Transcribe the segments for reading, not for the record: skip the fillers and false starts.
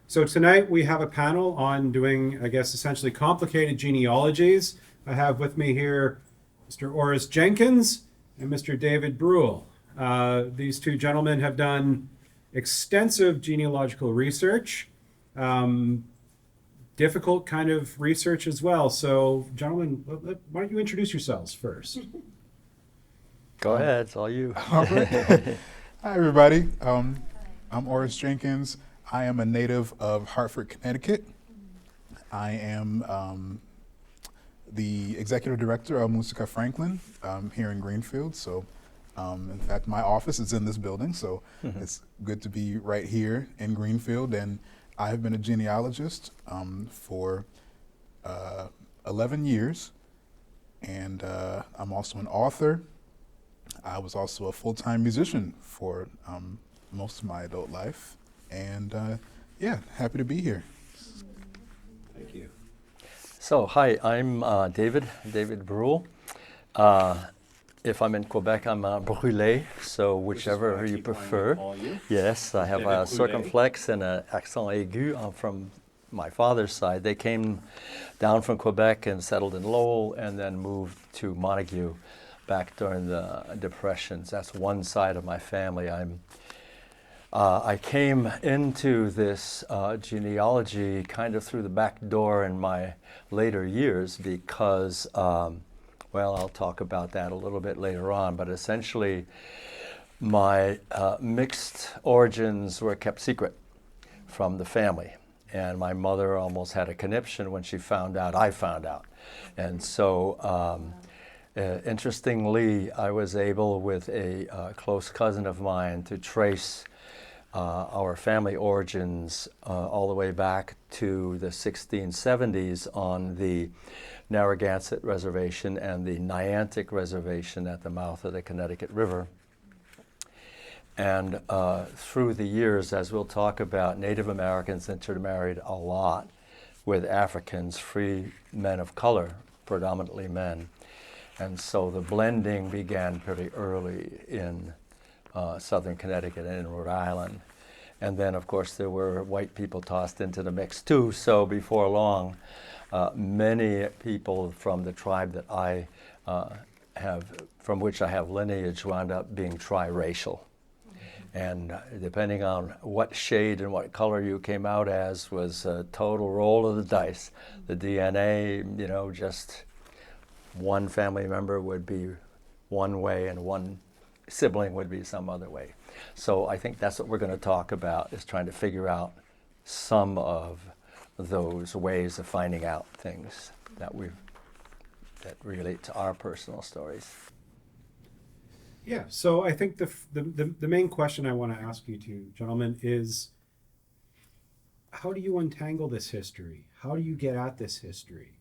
So tonight we have a panel on doing, I guess, essentially complicated genealogies. I have with me here Mr. Orice Jenkins and Mr. David Brule. These two gentlemen have done extensive genealogical research, difficult kind of research as well. So, gentlemen, why don't you introduce yourselves first? Go ahead, it's all you. All right. Hi, everybody. I'm Orice Jenkins. I am a native of Hartford, Connecticut. I am the executive director of Musica Franklin here in Greenfield. So, in fact, my office is in this building, so it's good to be right here in Greenfield. And I have been a genealogist for 11 years, and I'm also an author. I was also a full-time musician for most of my adult life, and yeah, happy to be here. Thank you. So, hi, I'm David Brule. If I'm in Quebec, I'm Brule, so whichever you prefer. Yes, I have a circumflex and an accent aigu from my father's side. They came down from Quebec and settled in Lowell and then moved to Montague back during the Depressions. That's one side of my family. I came into this genealogy kind of through the back door in my later years because, well, I'll talk about that a little bit later on, but essentially my mixed origins were kept secret from the family. And my mother almost had a conniption when she found out I found out. And so, interestingly, I was able with a close cousin of mine to trace our family origins all the way back to the 1670s on the Narragansett Reservation and the Niantic Reservation at the mouth of the Connecticut River. And through the years, as we'll talk about, Native Americans intermarried a lot with Africans, free men of color, predominantly men. And so the blending began pretty early in southern Connecticut and in Rhode Island. And then, of course, there were white people tossed into the mix too. So before long, many people from the tribe that I from which I have lineage, wound up being triracial. And depending on what shade and what color you came out as was a total roll of the dice. The DNA, just one family member would be one way and one sibling would be some other way. So I think that's what we're going to talk about, is trying to figure out some of those ways of finding out things that relate to our personal stories. Yeah, so I think the main question I want to ask you two gentlemen is, how do you untangle this history? How do you get at this history?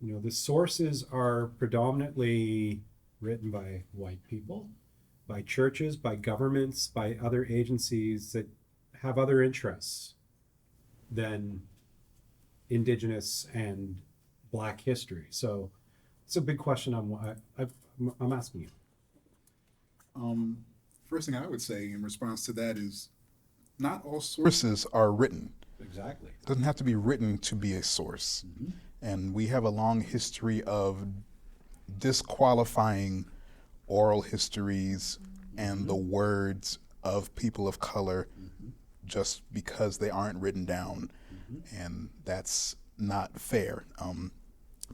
The sources are predominantly written by white people, by churches, by governments, by other agencies that have other interests than Indigenous and Black history. So it's a big question I'm asking you. First thing I would say in response to that is not all sources are written. Exactly. It doesn't have to be written to be a source. Mm-hmm. And we have a long history of disqualifying oral histories and the words of people of color just because they aren't written down. And that's not fair.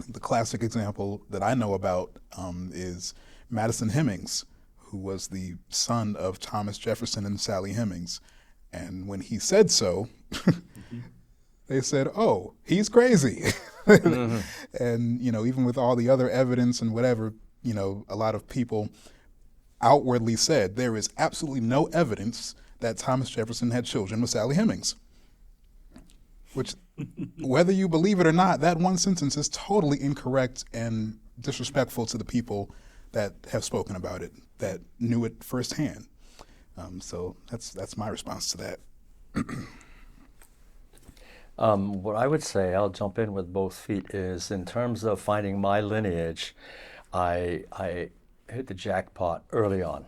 The classic example that I know about is Madison Hemings, who was the son of Thomas Jefferson and Sally Hemings. And when he said so, they said, oh, he's crazy. And, even with all the other evidence and whatever, a lot of people outwardly said there is absolutely no evidence that Thomas Jefferson had children with Sally Hemings. Which, whether you believe it or not, that one sentence is totally incorrect and disrespectful to the people that have spoken about it, that knew it firsthand. So that's my response to that. What I would say, I'll jump in with both feet, is in terms of finding my lineage, I hit the jackpot early on.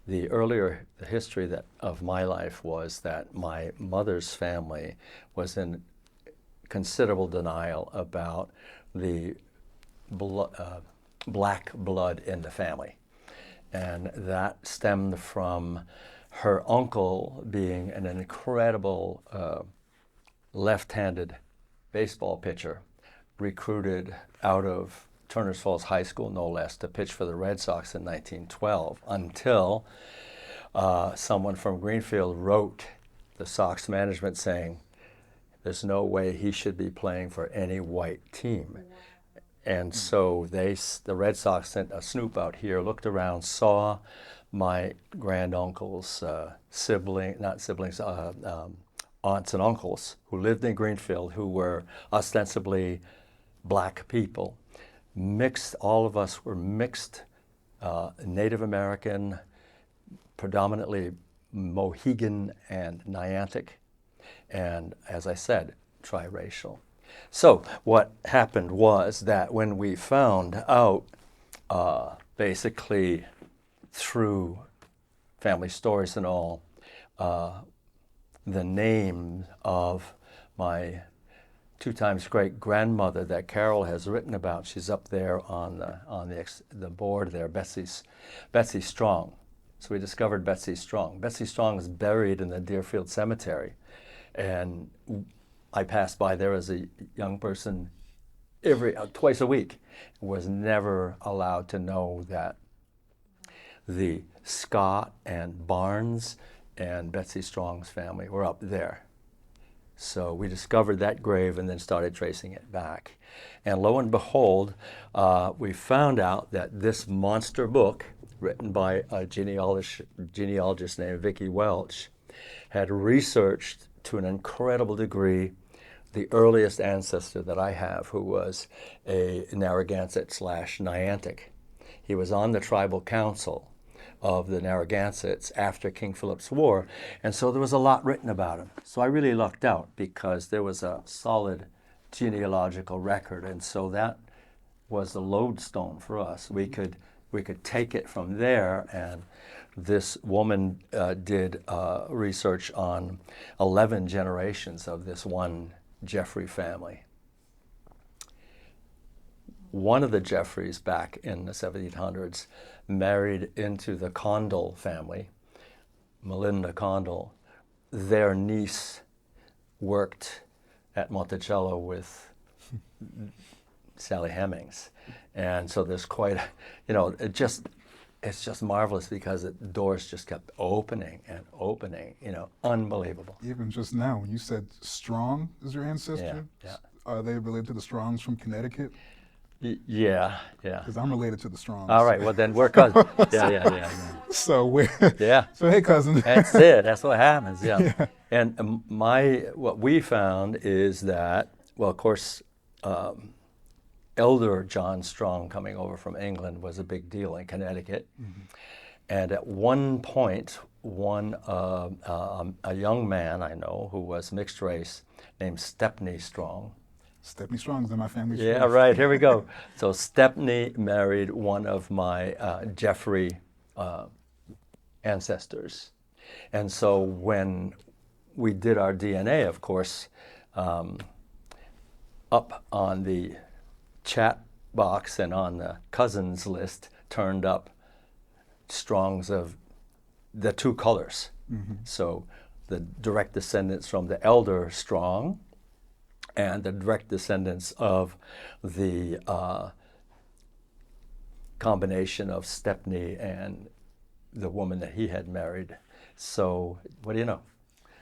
the history of my life was that my mother's family was in considerable denial about the black blood in the family. And that stemmed from her uncle being an incredible left-handed baseball pitcher, recruited out of Turners Falls High School, no less, to pitch for the Red Sox in 1912, until someone from Greenfield wrote the Sox management saying, there's no way he should be playing for any white team. And so the Red Sox sent a snoop out here, looked around, saw my granduncle's aunts and uncles who lived in Greenfield, who were ostensibly black people. All of us were mixed, Native American, predominantly Mohegan and Niantic, and as I said, triracial. So what happened was that when we found out, basically through family stories and all, the name of my 2 times great grandmother that Carol has written about, she's up there on the board there, Betsy Strong. So we discovered Betsy Strong. Betsy Strong is buried in the Deerfield Cemetery, and I passed by there as a young person twice a week. Was never allowed to know that the Scott and Barnes and Betsy Strong's family were up there. So we discovered that grave and then started tracing it back. And lo and behold, we found out that this monster book, written by a genealogist named Vicki Welch, had researched to an incredible degree the earliest ancestor that I have, who was a Narragansett/Niantic. He was on the tribal council of the Narragansetts after King Philip's War, and so there was a lot written about him. So I really lucked out because there was a solid genealogical record, and so that was the lodestone for us. We could take it from there, and this woman did research on 11 generations of this one Jeffrey family. One of the Jeffreys back in the 1700s married into the Condell family, Melinda Condell. Their niece worked at Monticello with Sally Hemings. And so there's quite, it's just marvelous because the doors just kept opening and opening, unbelievable. Even just now, when you said Strong is your ancestor, Yeah. Are they related to the Strongs from Connecticut? Yeah. Because I'm related to the Strongs. All right, well then we're cousins. Yeah. So we're Yeah. So hey, cousin. That's it. That's what happens. Yeah. And what we found is that, well, of course, elder John Strong coming over from England was a big deal in Connecticut. Mm-hmm. And at one point, a young man I know who was mixed race named Stepney Strong. Stepney Strong's in my family. Yeah, right. Here we go. So Stepney married one of my Jeffrey ancestors. And so when we did our DNA, of course, up on the chat box and on the cousins list turned up Strongs of the 2 colors. Mm-hmm. So the direct descendants from the elder Strong and the direct descendants of the combination of Stepney and the woman that he had married. So what do you know?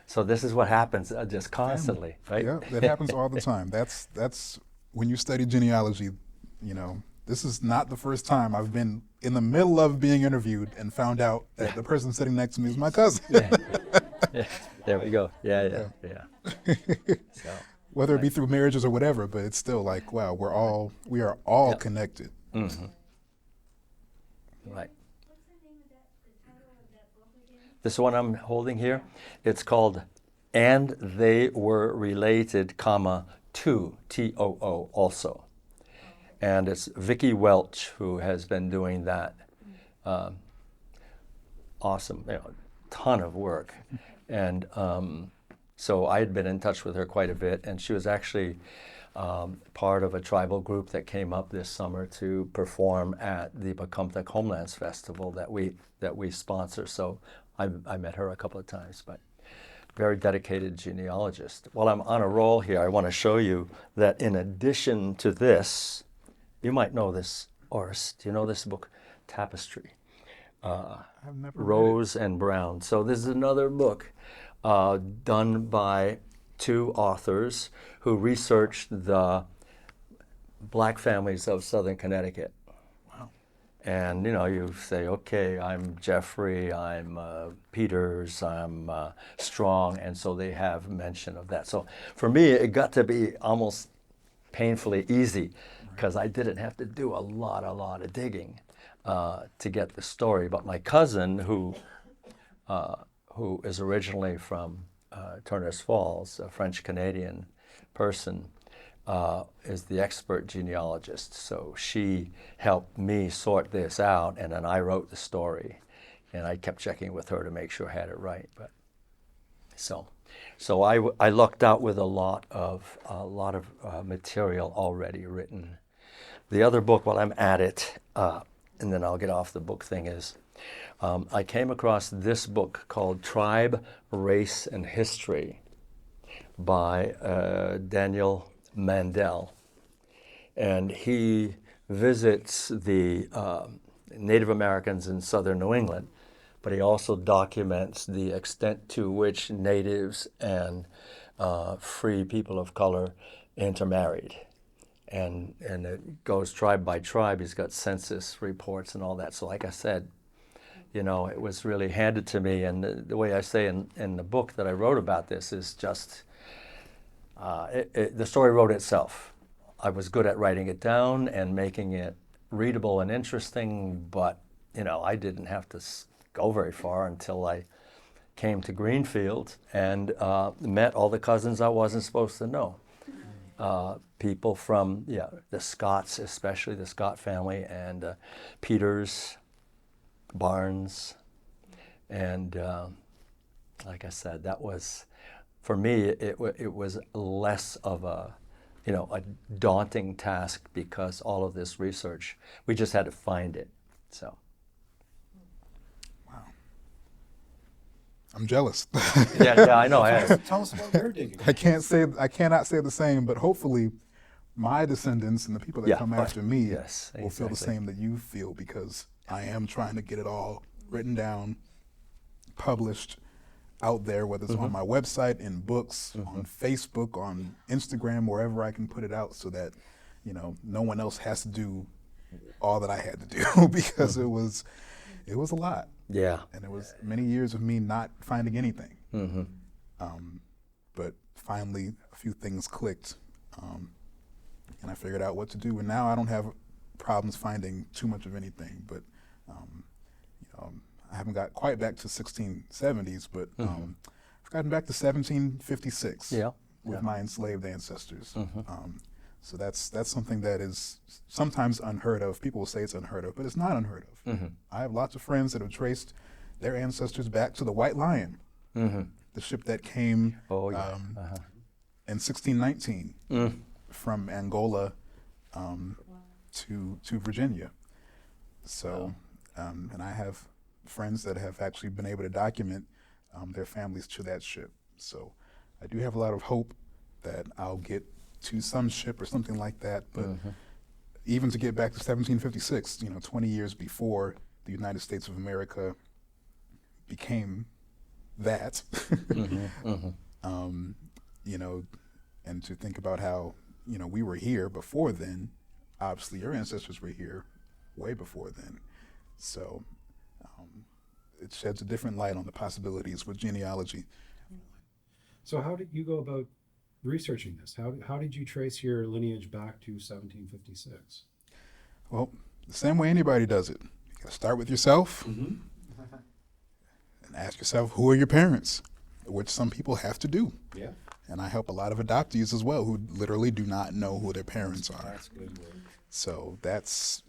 So this is what happens just constantly, right? Yeah, that happens all the time. That's when you study genealogy, this is not the first time I've been in the middle of being interviewed and found out that the person sitting next to me is my cousin. Yeah. There we go. Yeah. So, whether it be through marriages or whatever, but it's still like, wow, we are all connected. Mm-hmm. Right. What's the name of the title of that book again? This one I'm holding here, it's called And They Were Related, to T-O-O also. And it's Vicki Welch who has been doing that awesome, ton of work. And so I had been in touch with her quite a bit, and she was actually part of a tribal group that came up this summer to perform at the Pecumtuck Homelands Festival that we sponsor. So I met her a couple of times, but very dedicated genealogist. While I'm on a roll here, I want to show you that in addition to this, you might know this, Orice. Do you know this book, Tapestry? I've never read it. Rose and Brown. So this is another book done by two authors who researched the black families of Southern Connecticut. Wow. And you say, okay, I'm Jeffrey, I'm Peters, I'm Strong, and so they have mention of that. So for me, it got to be almost painfully easy because I didn't have to do a lot of digging to get the story. But my cousin, who is originally from Turner's Falls, a French-Canadian person, is the expert genealogist. So she helped me sort this out, and then I wrote the story. And I kept checking with her to make sure I had it right. But so I lucked out with a lot of material already written. The other book, while I'm at it, and then I'll get off the book thing, is I came across this book called Tribe, Race, and History by Daniel Mandel. And he visits the Native Americans in southern New England, but he also documents the extent to which natives and free people of color intermarried. And it goes tribe by tribe. He's got census reports and all that. So like I said, it was really handed to me. And the way I say in the book that I wrote about this is just, the story wrote itself. I was good at writing it down and making it readable and interesting, but, I didn't have to go very far until I came to Greenfield and met all the cousins I wasn't supposed to know. People from the Scotts, especially the Scott family, and Peters, Barnes, and like I said, that was, for me, it was less of a daunting task because all of this research, we just had to find it. So. Wow. I'm jealous. Yeah, I know. Tell us about your digging. I cannot say the same, but hopefully my descendants and the people that come after me will feel the same that you feel, because I am trying to get it all written down, published, out there, whether it's on my website, in books, on Facebook, on Instagram, wherever I can put it out, so that no one else has to do all that I had to do because it was a lot. Yeah. And it was many years of me not finding anything. But finally, a few things clicked, and I figured out what to do. And now I don't have problems finding too much of anything. But I haven't got quite back to 1670s, but I've gotten back to 1756 with my enslaved ancestors. So that's something that is sometimes unheard of. People will say it's unheard of, but it's not unheard of. I have lots of friends that have traced their ancestors back to the White Lion, the ship that came in 1619 from Angola to Virginia. So, and I have friends that have actually been able to document their families to that ship. So I do have a lot of hope that I'll get to some ship or something like that. But even to get back to 1756, 20 years before the United States of America became that, and to think about how, we were here before then. Obviously, your ancestors were here way before then. So it sheds a different light on the possibilities with genealogy. So how did you go about researching this? How did you trace your lineage back to 1756? Well, the same way anybody does it. You got to start with yourself and ask yourself, who are your parents? Which some people have to do. Yeah. And I help a lot of adoptees as well who literally do not know who their parents are. That's good word. So that's,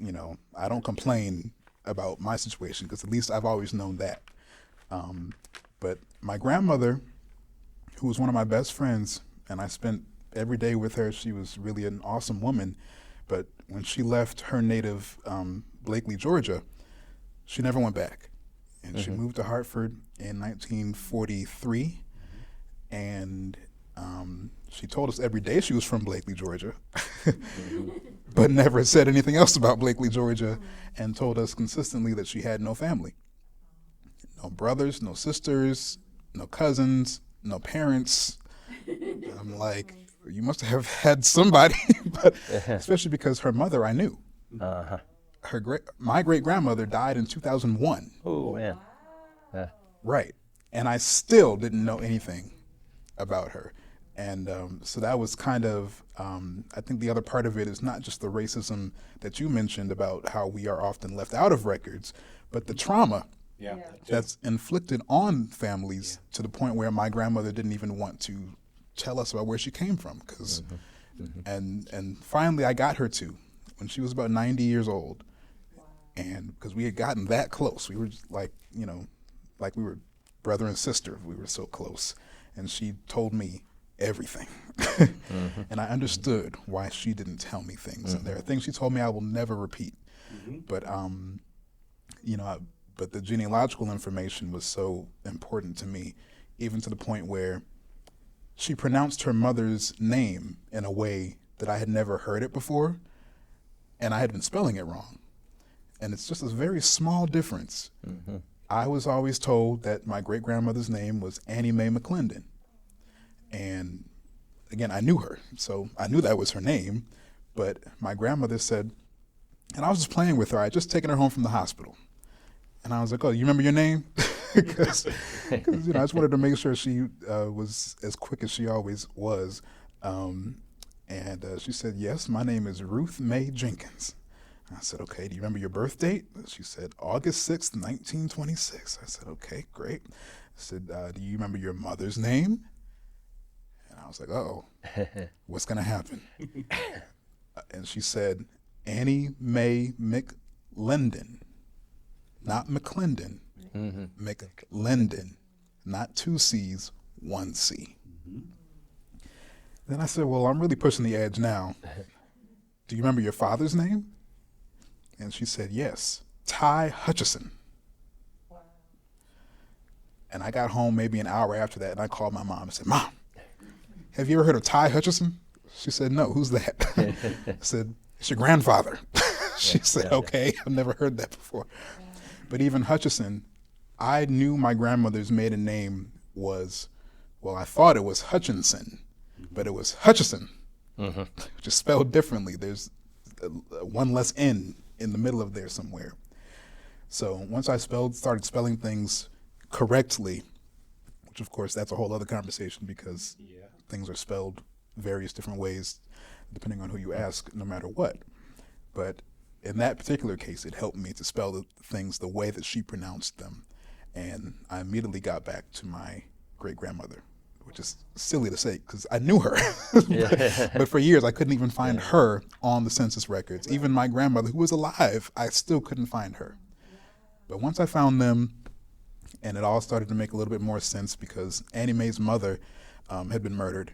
I don't complain about my situation because at least I've always known that. But my grandmother, who was one of my best friends, and I spent every day with her, she was really an awesome woman. But when she left her native Blakely, Georgia, she never went back. And she moved to Hartford in 1943. And she told us every day she was from Blakely, Georgia, but never said anything else about Blakely, Georgia, and told us consistently that she had no family. No brothers, no sisters, no cousins, no parents. And I'm like, you must have had somebody, but especially because her mother I knew. Uh-huh. My great-grandmother died in 2001. Oh, man. Right. And I still didn't know anything about her. And so that was kind of, I think the other part of it is not just the racism that you mentioned about how we are often left out of records, but the trauma that's inflicted on families to the point where my grandmother didn't even want to tell us about where she came from. And finally I got her to when she was about 90 years old. And because we had gotten that close, we were just like we were brother and sister. We were so close. And she told me everything. And I understood why she didn't tell me things. And there are things she told me I will never repeat. But, but the genealogical information was so important to me, even to the point where she pronounced her mother's name in a way that I had never heard it before, and I had been spelling it wrong. And it's just a very small difference. I was always told that my great-grandmother's name was Annie Mae McClendon. And again, I knew her, so I knew that was her name. But my grandmother said, and I was just playing with her. I had just taken her home from the hospital. And I was like, oh, you remember your name? Because I just wanted to make sure she was as quick as she always was. And she said, yes, my name is Ruth Mae Jenkins. I said, okay, do you remember your birth date? She said, August 6th, 1926. I said, okay, great. I said, do you remember your mother's name? And I was like, uh-oh, what's going to happen? And she said, Annie Mae McLendon, not McClendon, McLendon, not two C's, one C. Then I said, well, I'm really pushing the edge now. Do you remember your father's name? And she said, yes, Ty Hutchison. Wow. And I got home maybe an hour after that, and I called my mom and said, Mom, have you ever heard of Ty Hutchison? She said, no, who's that? I said, it's your grandfather. She said, okay, I've never heard that before. But even Hutchison, I knew my grandmother's maiden name was, well, I thought it was Hutchinson, but it was Hutchison, which is spelled differently. There's one less N in the middle of there somewhere. So once I started spelling things correctly, which of course that's a whole other conversation because things are spelled various different ways depending on who you ask, no matter what. But in that particular case, it helped me to spell the things the way that she pronounced them. And I immediately got back to my great-grandmother, which is silly to say because I knew her. But for years, I couldn't even find her on the census records. Even my grandmother, who was alive, I still couldn't find her. But once I found them, and it all started to make a little bit more sense because Annie Mae's mother had been murdered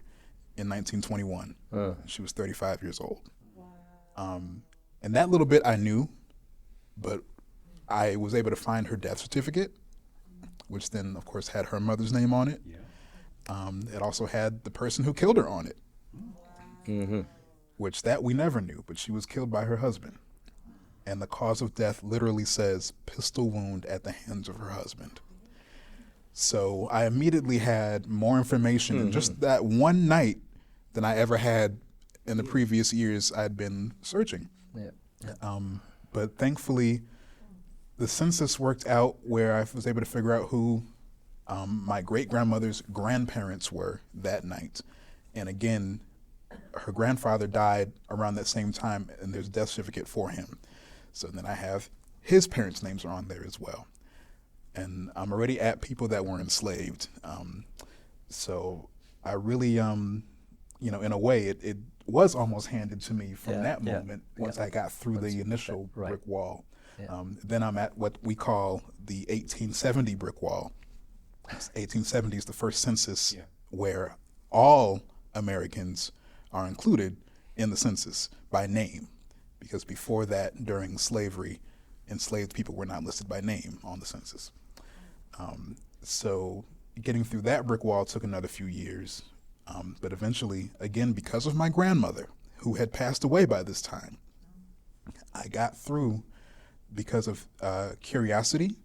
in 1921. She was 35 years old. And that little bit I knew, but I was able to find her death certificate, which then, of course, had her mother's name on it. It also had the person who killed her on it, which that we never knew, but she was killed by her husband. And the cause of death literally says pistol wound at the hands of her husband. So I immediately had more information in just that one night than I ever had in the previous years I'd been searching. But thankfully, the census worked out where I was able to figure out who my great-grandmother's grandparents were that night. And again, her grandfather died around that same time, and there's a death certificate for him. So then I have his parents' names are on there as well. And I'm already at people that were enslaved. So I really, in a way, it was almost handed to me from that moment once I got through the initial brick wall. Then I'm at what we call the 1870 brick wall, 1870 is the first census Yeah. where all Americans are included in the census by name, because before that, during slavery, enslaved people were not listed by name on the census. So getting through that brick wall took another few years, but eventually, again, because of my grandmother, who had passed away by this time, I got through because of curiosity.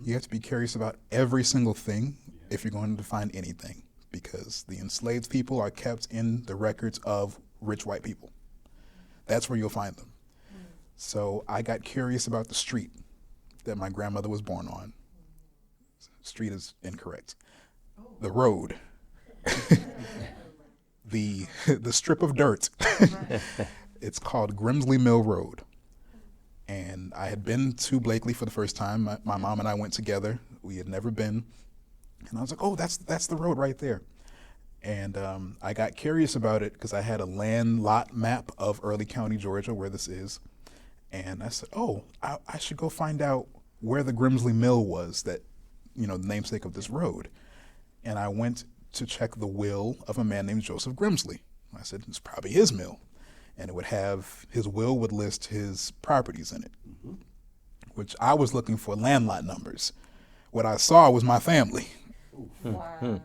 You have to be curious about every single thing if you're going to find anything, because the enslaved people are kept in the records of rich white people. That's where you'll find them. So I got curious about the street that my grandmother was born on. Street is incorrect. The road. the strip of dirt. It's called Grimsley Mill Road. And I had been to Blakely for the first time. My mom and I went together. We had never been. And I was like, oh, that's the road right there. And I got curious about it because I had a land lot map of Early County, Georgia, where this is. And I said, oh, I should go find out where the Grimsley Mill was, that, the namesake of this road. And I went to check the will of a man named Joseph Grimsley. I said, it's probably his mill. And it would have, his will would list his properties in it, which I was looking for land lot numbers. What I saw was my family. Wow.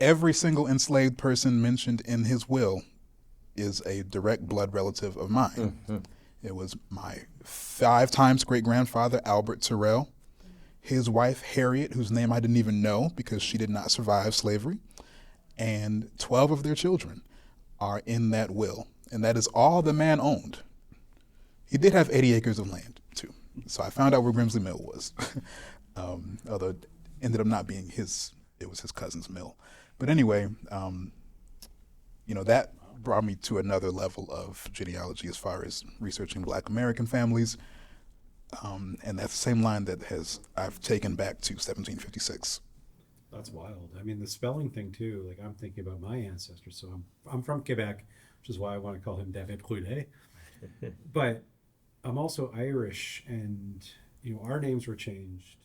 Every single enslaved person mentioned in his will is a direct blood relative of mine. It was my 5 times great-grandfather, Albert Terrell, his wife, Harriet, whose name I didn't even know because she did not survive slavery, and 12 of their children are in that will. And that is all the man owned. He did have 80 acres of land, too. So I found out where Grimsley Mill was, although it ended up not being his, it was his cousin's mill. But anyway, that brought me to another level of genealogy as far as researching Black American families. And that's the same line that I've taken back to 1756. That's wild. I mean, the spelling thing too. Like, I'm thinking about my ancestors. So I'm from Quebec, which is why I want to call him David Brule. But I'm also Irish, and our names were changed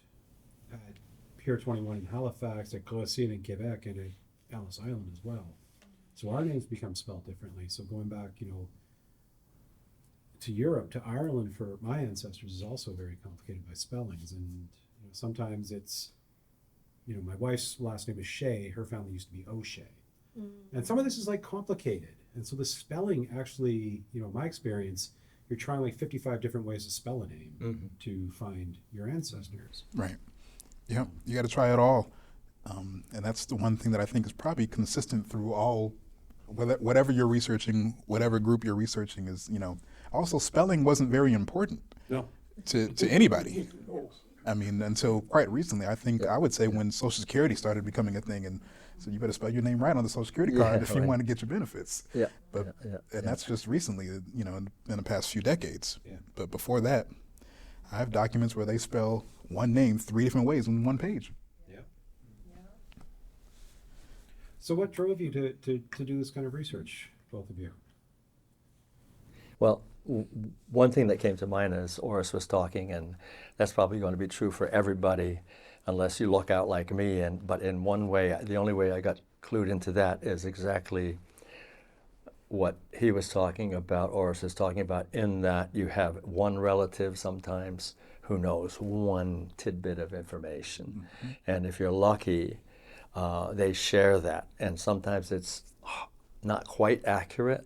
at Pier 21 in Halifax, at Crossine in Quebec, and at Ellis Island as well. So our names become spelled differently. So going back, to Europe, to Ireland for my ancestors is also very complicated by spellings, and sometimes it's. My wife's last name is Shea. Her family used to be O'Shea. And some of this is like complicated. And so the spelling actually, my experience, you're trying like 55 different ways to spell a name to find your ancestors. Right. Yeah, you got to try it all. And that's the one thing that I think is probably consistent through all, whatever you're researching, whatever group you're researching is, also spelling wasn't very important to anybody. I mean, until quite recently, I would say when Social Security started becoming a thing, and so you better spell your name right on the Social Security card if you want to get your benefits. And that's just recently, in the past few decades. But before that, I have documents where they spell one name 3 different ways on one page. So what drove you to do this kind of research, both of you? Well, one thing that came to mind as Orice was talking, and that's probably going to be true for everybody unless you look out like me, but in one way, the only way I got clued into that is exactly what he was talking about, Orice is talking about, in that you have one relative sometimes who knows one tidbit of information. And if you're lucky, they share that. And sometimes it's not quite accurate.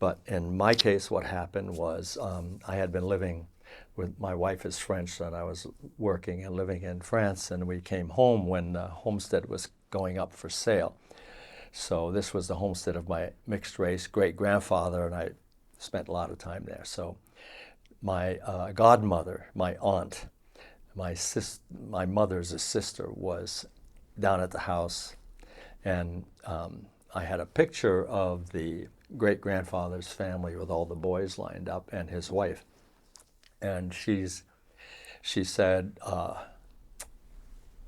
But in my case, what happened was I had been living with, my wife is French, and I was working and living in France, and we came home when the homestead was going up for sale. So this was the homestead of my mixed race great-grandfather, and I spent a lot of time there. So my godmother, my aunt, my mother's sister was down at the house, and I had a picture of the great-grandfather's family with all the boys lined up and his wife. And she said, I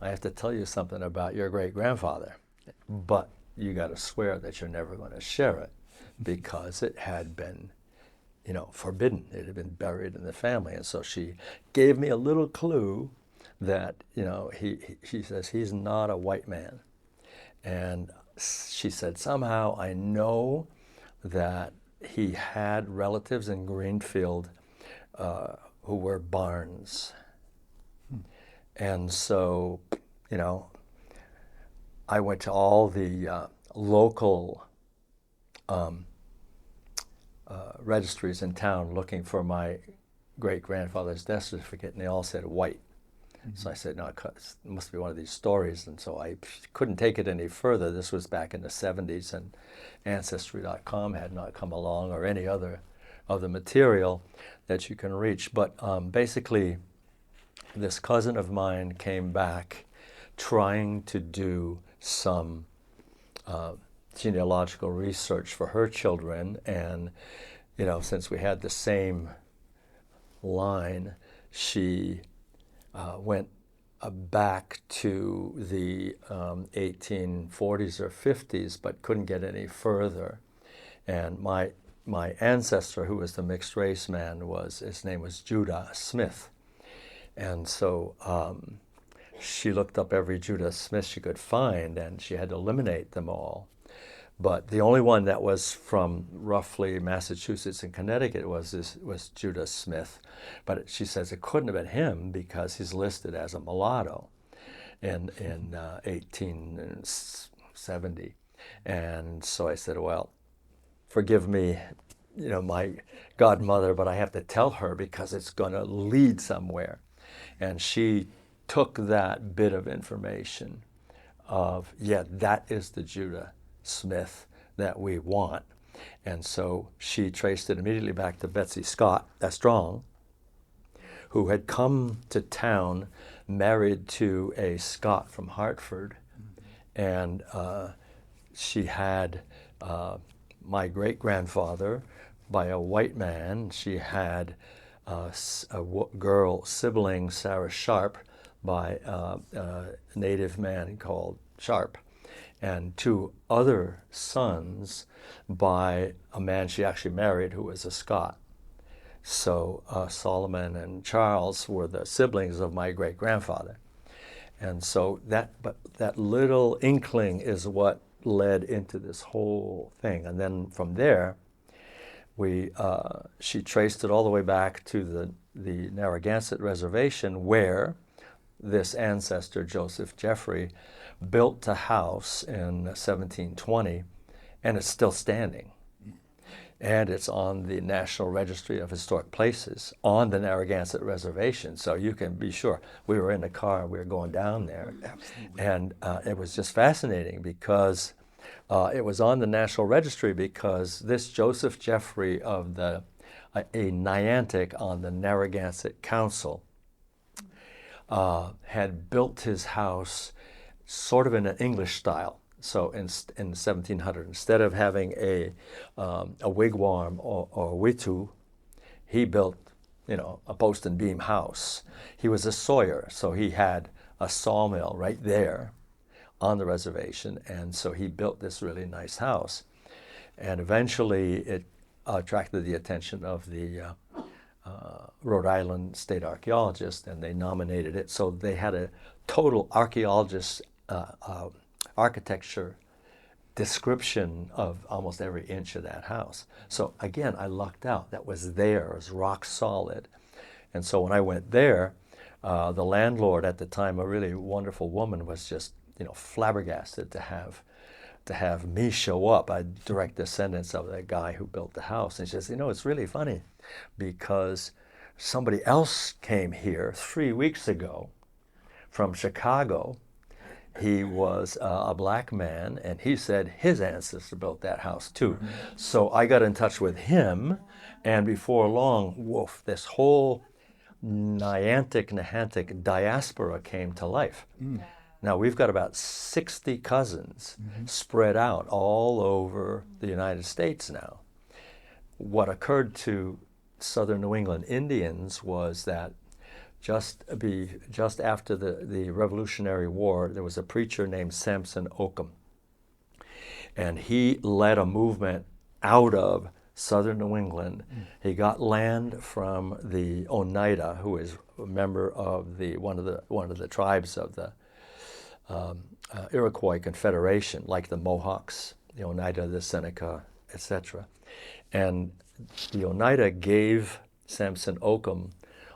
have to tell you something about your great-grandfather, but you got to swear that you're never going to share it, because it had been, forbidden. It had been buried in the family. And so she gave me a little clue that, she says, he's not a white man. And she said, somehow I know that he had relatives in Greenfield who were Barnes. And so, I went to all the local registries in town looking for my great-grandfather's death certificate, and they all said white. So I said, no, it must be one of these stories. And so I couldn't take it any further. This was back in the 70s, and Ancestry.com had not come along, or any other material that you can reach. But basically, this cousin of mine came back trying to do some genealogical research for her children. And, since we had the same line, she went back to the 1840s or 50s, but couldn't get any further. And my ancestor, who was the mixed race man, his name was Judah Smith. And so she looked up every Judah Smith she could find, and she had to eliminate them all. But the only one that was from roughly Massachusetts and Connecticut was Judah Smith. But she says it couldn't have been him because he's listed as a mulatto in 1870. And so I said, well, forgive me, my godmother, but I have to tell her because it's going to lead somewhere. And she took that bit of information of, that is the Judah Smith that we want. And so she traced it immediately back to Betsy Scott, Strong, who had come to town married to a Scot from Hartford. And she had my great-grandfather by a white man. She had a girl sibling, Sarah Sharp, by a native man called Sharp, and 2 other sons by a man she actually married who was a Scot. So Solomon and Charles were the siblings of my great-grandfather. And so that little inkling is what led into this whole thing. And then from there, she traced it all the way back to the Narragansett Reservation, where this ancestor, Joseph Jeffrey, built a house in 1720, and it's still standing. And it's on the National Registry of Historic Places on the Narragansett Reservation. So you can be sure. We were in the car, we were going down there. Absolutely. And it was just fascinating because it was on the National Registry because this Joseph Jeffrey of a Niantic on the Narragansett Council had built his house sort of in an English style. So in 1700, instead of having a wigwam or witu, he built, a post and beam house. He was a sawyer, so he had a sawmill right there on the reservation, and so he built this really nice house. And eventually it attracted the attention of the Rhode Island state archaeologist, and they nominated it. So they had a total archaeologist architecture description of almost every inch of that house. So again, I lucked out. That was there, it was rock solid. And so when I went there, the landlord at the time, a really wonderful woman, was just flabbergasted to have me show up. I'm direct descendants of that guy who built the house. And she says, it's really funny because somebody else came here 3 weeks ago from Chicago. He was a black man, and he said his ancestor built that house too. Mm-hmm. So I got in touch with him, and before long, woof, this whole Niantic diaspora came to life. Mm. Now we've got about 60 cousins spread out all over the United States now. What occurred to southern New England Indians was that just after the Revolutionary War, there was a preacher named Samson Occam. And he led a movement out of southern New England. He got land from the Oneida, who is a member of one of the tribes of the Iroquois Confederation, like the Mohawks, the Oneida, the Seneca, etc. And the Oneida gave Samson Occam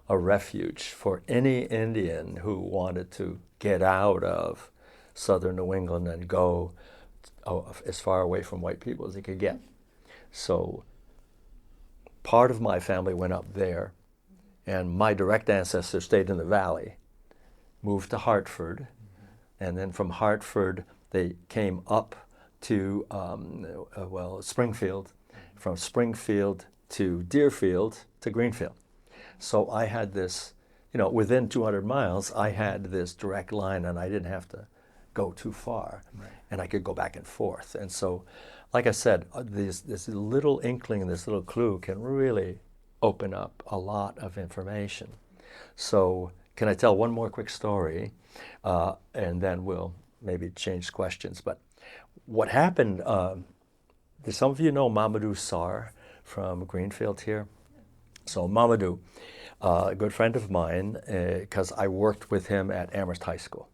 a refuge for any Indian who wanted to get out of southern New England and go as far away from white people as he could get. So part of my family went up there, and my direct ancestors stayed in the valley, moved to Hartford, and then from Hartford they came up to Springfield, from Springfield to Deerfield to Greenfield. So I had this, within 200 miles, I had this direct line, and I didn't have to go too far, and I could go back and forth. And so, like I said, this little inkling, this little clue can really open up a lot of information. So can I tell one more quick story, and then we'll maybe change questions. But what happened, do some of you know Mamadou Sarr from Greenfield here? So Mamadou, a good friend of mine, because I worked with him at Amherst High School.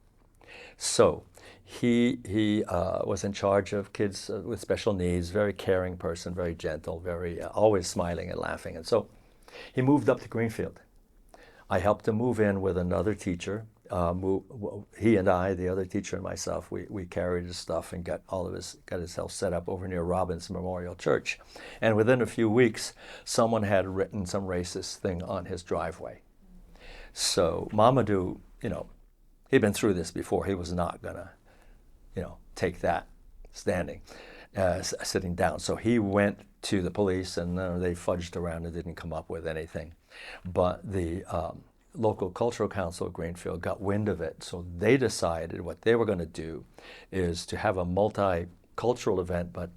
So he was in charge of kids with special needs, very caring person, very gentle, very always smiling and laughing. And so he moved up to Greenfield. I helped him move in with another teacher. He and I, the other teacher and myself, we carried his stuff and got himself set up over near Robbins Memorial Church. And within a few weeks, someone had written some racist thing on his driveway. So Mamadou, he'd been through this before. He was not gonna, take that sitting down. So he went to the police, and they fudged around and didn't come up with anything. But the local cultural council of Greenfield got wind of it, so they decided what they were going to do is to have a multicultural event, but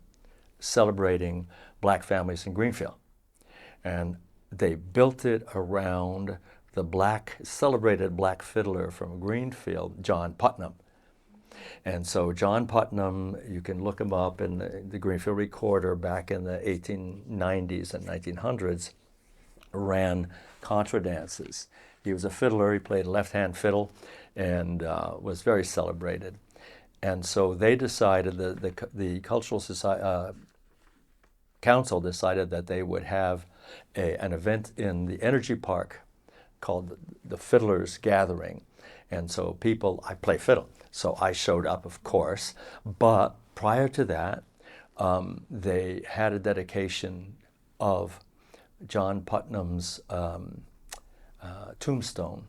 celebrating black families in Greenfield. And they built it around the celebrated black fiddler from Greenfield, John Putnam. And so John Putnam, you can look him up in the Greenfield Recorder back in the 1890s and 1900s, ran contra dances. He was a fiddler. He played left-hand fiddle and was very celebrated. And so they decided, the Cultural Council decided that they would have an event in the Energy Park called the Fiddlers Gathering. And so I play fiddle. So I showed up, of course. But prior to that, they had a dedication of John Putnam's tombstone.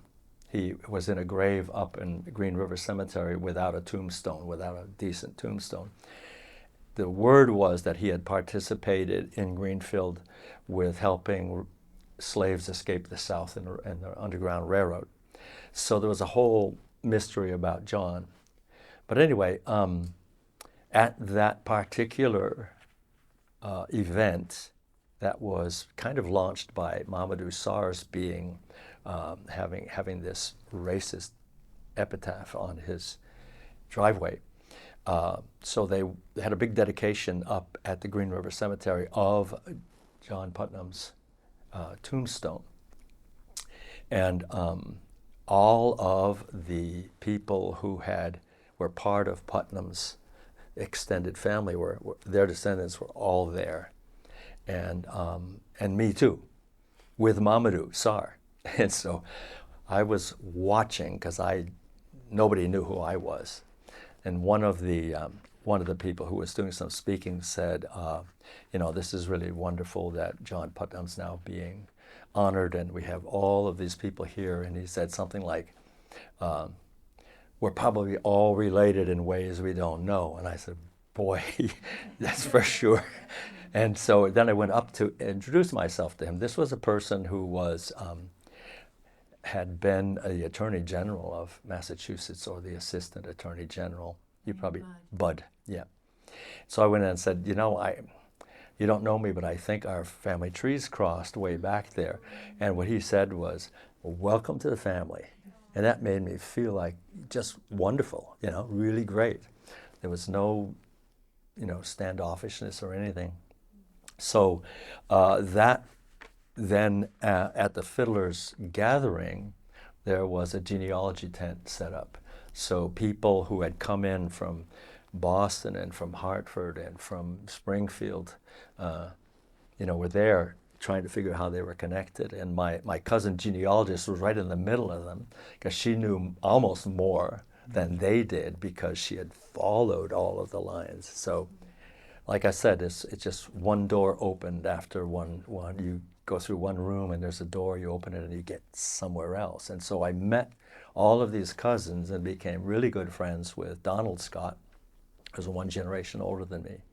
He was in a grave up in Green River Cemetery without a tombstone, without a decent tombstone. The word was that he had participated in Greenfield with helping slaves escape the South in the Underground Railroad. So there was a whole mystery about John. But anyway, at that particular event, that was kind of launched by Mamadou Sarr's being having this racist epitaph on his driveway. So they had a big dedication up at the Green River Cemetery of John Putnam's tombstone. And all of the people who were part of Putnam's extended family, their descendants were all there. And me too, with Mamadou Sarr. And so I was watching, because nobody knew who I was. And one of the people who was doing some speaking said, this is really wonderful that John Putnam's now being honored, and we have all of these people here. And he said something like, we're probably all related in ways we don't know. And I said, boy, that's for sure. And so then I went up to introduce myself to him. This was a person who had been the Attorney General of Massachusetts, or the Assistant Attorney General. You probably, Bud, yeah. So I went in and said, you don't know me, but I think our family trees crossed way back there. And what he said was, welcome to the family. And that made me feel like just wonderful, really great. There was no, standoffishness or anything. So that then at the Fiddler's Gathering, there was a genealogy tent set up. So people who had come in from Boston and from Hartford and from Springfield, were there trying to figure out how they were connected. And my cousin genealogist was right in the middle of them because she knew almost more than they did because she had followed all of the lines. So, like I said, it's just one door opened after one. You go through one room and there's a door, you open it and you get somewhere else. And so I met all of these cousins and became really good friends with Donald Scott, who was 1 generation older than me.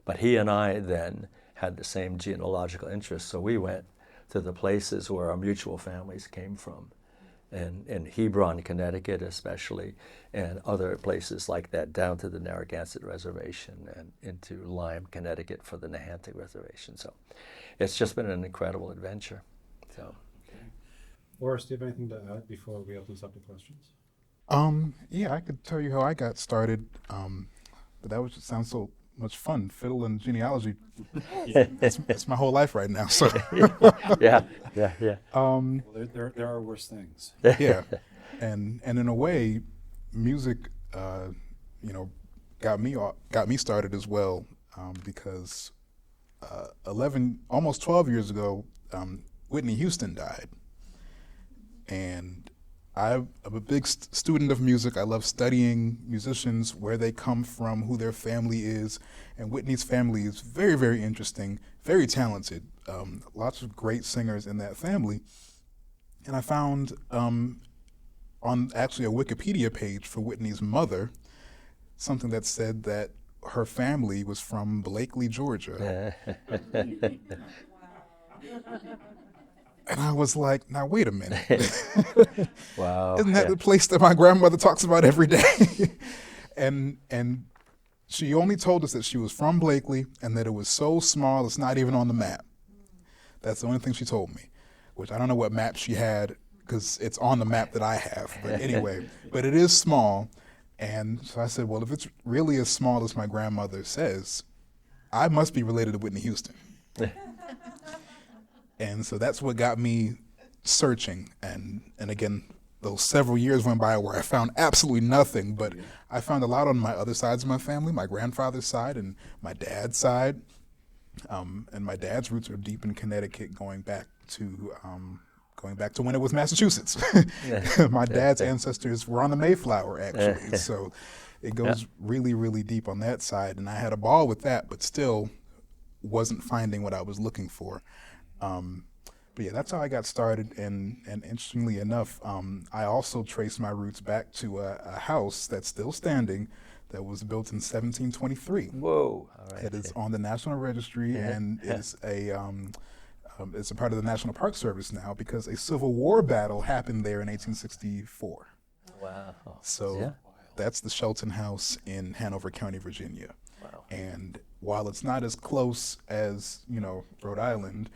But he and I then had the same genealogical interests, so we went to the places where our mutual families came from, and in Hebron, Connecticut especially, and other places like that, down to the Narragansett Reservation and into Lyme, Connecticut for the Nahantic Reservation. So it's just been an incredible adventure. So, Orice, do you have anything to add before we open this up to questions? Yeah, I could tell you how I got started, but that would just sound so much fun. Fiddle and genealogy, it's my whole life right now. So yeah. Well, there are worse things. yeah, and in a way, music, got me started as well, because almost 12 years ago, Whitney Houston died, and I'm a big student of music. I love studying musicians, where they come from, who their family is, and Whitney's family is very, very interesting, very talented. Lots of great singers in that family. And I found on actually a Wikipedia page for Whitney's mother something that said that her family was from Blakely, Georgia. And I was like, now wait a minute. Wow. Isn't that the place that my grandmother talks about every day? and she only told us that she was from Blakely and that it was so small it's not even on the map. That's the only thing she told me, which I don't know what map she had because it's on the map that I have. But anyway, but it is small. And so I said, well, if it's really as small as my grandmother says, I must be related to Whitney Houston. And so that's what got me searching. And again, those several years went by where I found absolutely nothing, but I found a lot on my other sides of my family, my grandfather's side and my dad's side. And my dad's roots are deep in Connecticut, going back to when it was Massachusetts. My dad's ancestors were on the Mayflower, actually. So it goes really, really deep on that side. And I had a ball with that, but still wasn't finding what I was looking for. But yeah, that's how I got started. And interestingly enough, I also traced my roots back to a house that's still standing that was built in 1723. Whoa. All right. It is on the National Registry and is it's a part of the National Park Service now because a Civil War battle happened there in 1864. Wow. So that's the Shelton House in Hanover County, Virginia. Wow. And while it's not as close as, Rhode Island,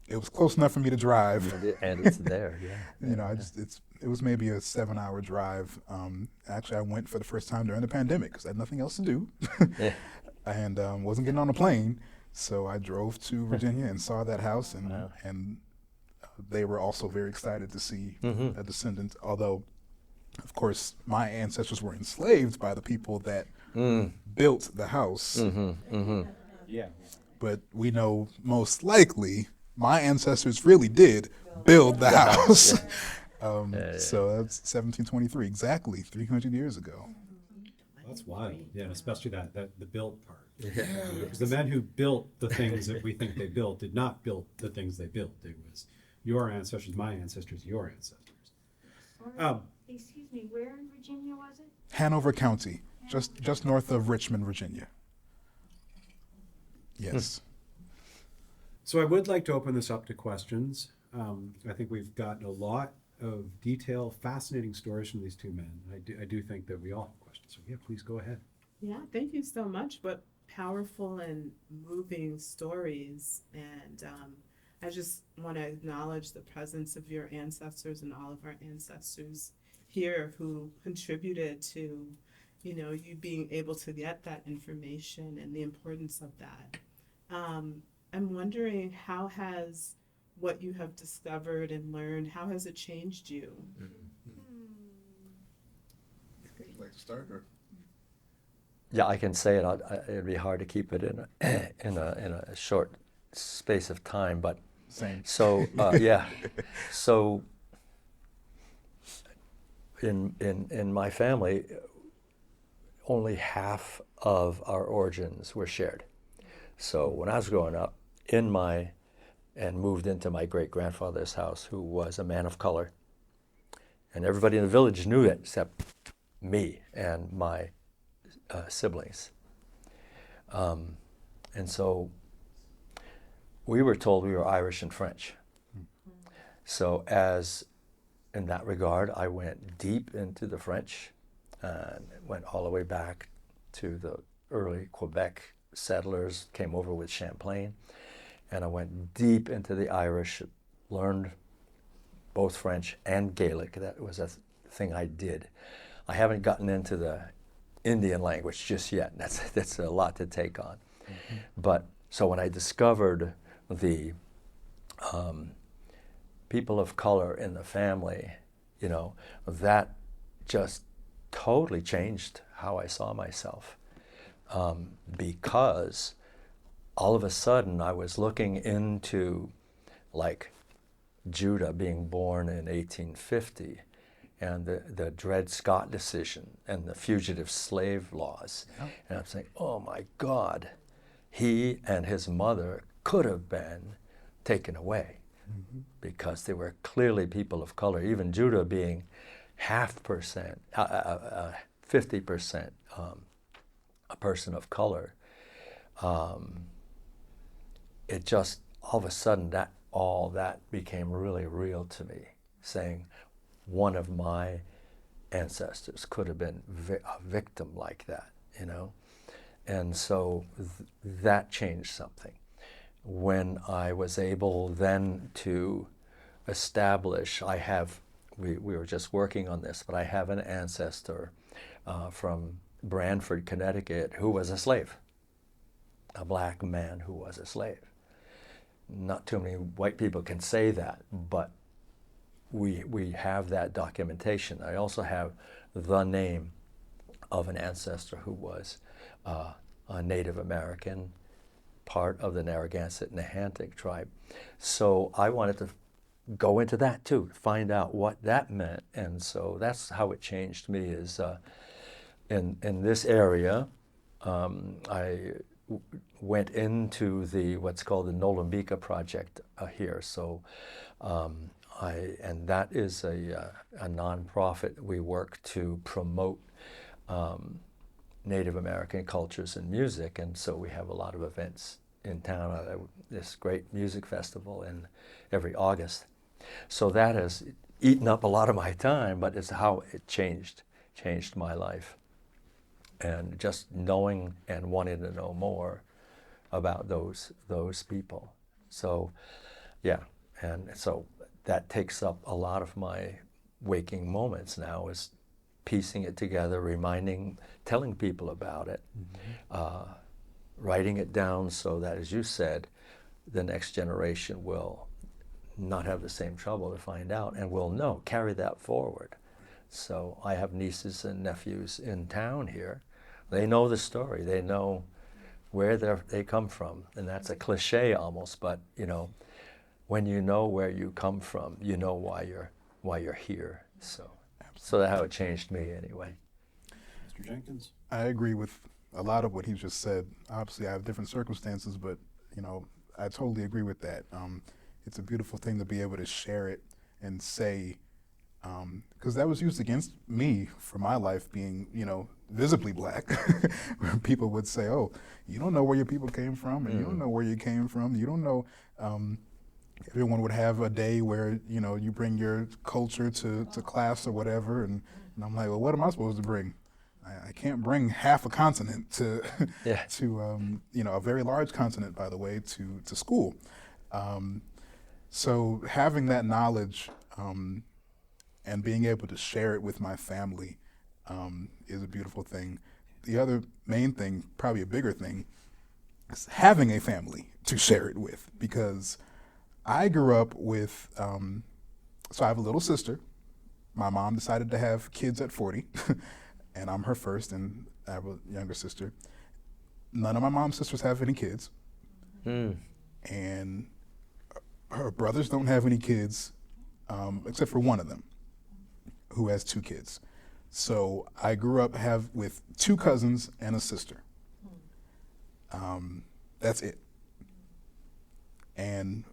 it was close enough for me to drive. And it's there, yeah. It was maybe a 7-hour drive. Actually, I went for the first time during the pandemic because I had nothing else to do, and wasn't getting on a plane. So I drove to Virginia and saw that house, and they were also very excited to see a descendant. Although, of course, my ancestors were enslaved by the people that built the house. Yeah. But we know most likely my ancestors really did build the house. So that's 1723, exactly 300 years ago. That's wild. Yeah, especially that the built part. Yeah. Because the men who built the things that we think they built did not build the things they built. It was your ancestors, my ancestors, your ancestors. Excuse me, where in Virginia was it? Hanover County, just north of Richmond, Virginia. Yes. So I would like to open this up to questions. I think we've gotten a lot of detail, fascinating stories from these two men. I do think that we all have questions. So yeah, please go ahead. Yeah, thank you so much. But powerful and moving stories. And I just want to acknowledge the presence of your ancestors and all of our ancestors here who contributed to, you being able to get that information and the importance of that. I'm wondering, how has what you have discovered and learned, how has it changed you? Would you like to start? Or? Yeah, I can say it. It'd be hard to keep it in a short space of time, but Same. so yeah, so in my family, only half of our origins were shared. So when I was growing up, and moved into my great-grandfather's house, who was a man of color, and everybody in the village knew it except me and my siblings. And so we were told we were Irish and French. So in that regard, I went deep into the French and went all the way back to the early Quebec settlers, came over with Champlain, and I went deep into the Irish, learned both French and Gaelic. That was a thing I did. I haven't gotten into the Indian language just yet. That's a lot to take on. Mm-hmm. But so when I discovered the people of color in the family, that just totally changed how I saw myself. Because all of a sudden I was looking into, like, Judah being born in 1850 and the Dred Scott decision and the fugitive slave laws. Yeah. And I'm saying, oh my God, he and his mother could have been taken away, mm-hmm. because they were clearly people of color. Even Judah being 50% a person of color. It just, all of a sudden, all that became really real to me, saying one of my ancestors could have been a victim like that, And so that changed something. When I was able then to establish, we were just working on this, but I have an ancestor from Branford, Connecticut, who was a slave, a black man who was a slave. Not too many white people can say that, but we have that documentation. I also have the name of an ancestor who was a Native American, part of the Narragansett Nahantic tribe. So I wanted to go into that too, find out what that meant. And so that's how it changed me, is in this area, I went into what's called the Nolambika Project here. So and that is a nonprofit. We work to promote Native American cultures and music, and so we have a lot of events in town. This great music festival in every August. So that has eaten up a lot of my time, but it's how it changed my life. And just knowing and wanting to know more about those people. So, yeah, and so that takes up a lot of my waking moments now, is piecing it together, telling people about it, mm-hmm. Writing it down so that, as you said, the next generation will not have the same trouble to find out and will carry that forward. So I have nieces and nephews in town here. They know the story. They know where they come from. And that's a cliche almost, but when you know where you come from, you know why you're here. So that's how it changed me anyway. Mr. Jenkins? I agree with a lot of what he just said. Obviously I have different circumstances, but I totally agree with that. It's a beautiful thing to be able to share it and say, because that was used against me for my life being, visibly black. Where people would say, oh, you don't know where your people came from, and you don't know where you came from. You don't know. Everyone would have a day where, you bring your culture to class or whatever. And I'm like, well, what am I supposed to bring? I can't bring half a continent to, a very large continent, by the way, to school. So having that knowledge and being able to share it with my family is a beautiful thing. The other main thing, probably a bigger thing, having a family to share it with, because I grew up with, so I have a little sister. My mom decided to have kids at 40, and I'm her first, and I have a younger sister. None of my mom's sisters have any kids, and her brothers don't have any kids, except for one of them, who has 2 kids. So I grew up with 2 cousins and a sister. That's it. And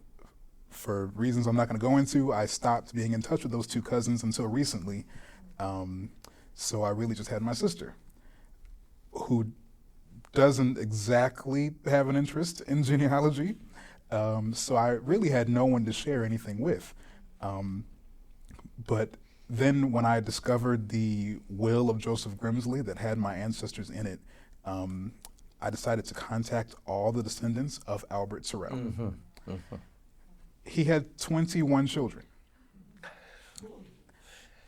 for reasons I'm not going to go into, I stopped being in touch with those 2 cousins until recently. So I really just had my sister, who doesn't exactly have an interest in genealogy. So I really had no one to share anything with. But then when I discovered the will of Joseph Grimsley that had my ancestors in it, I decided to contact all the descendants of Albert Terrell. He had 21 children.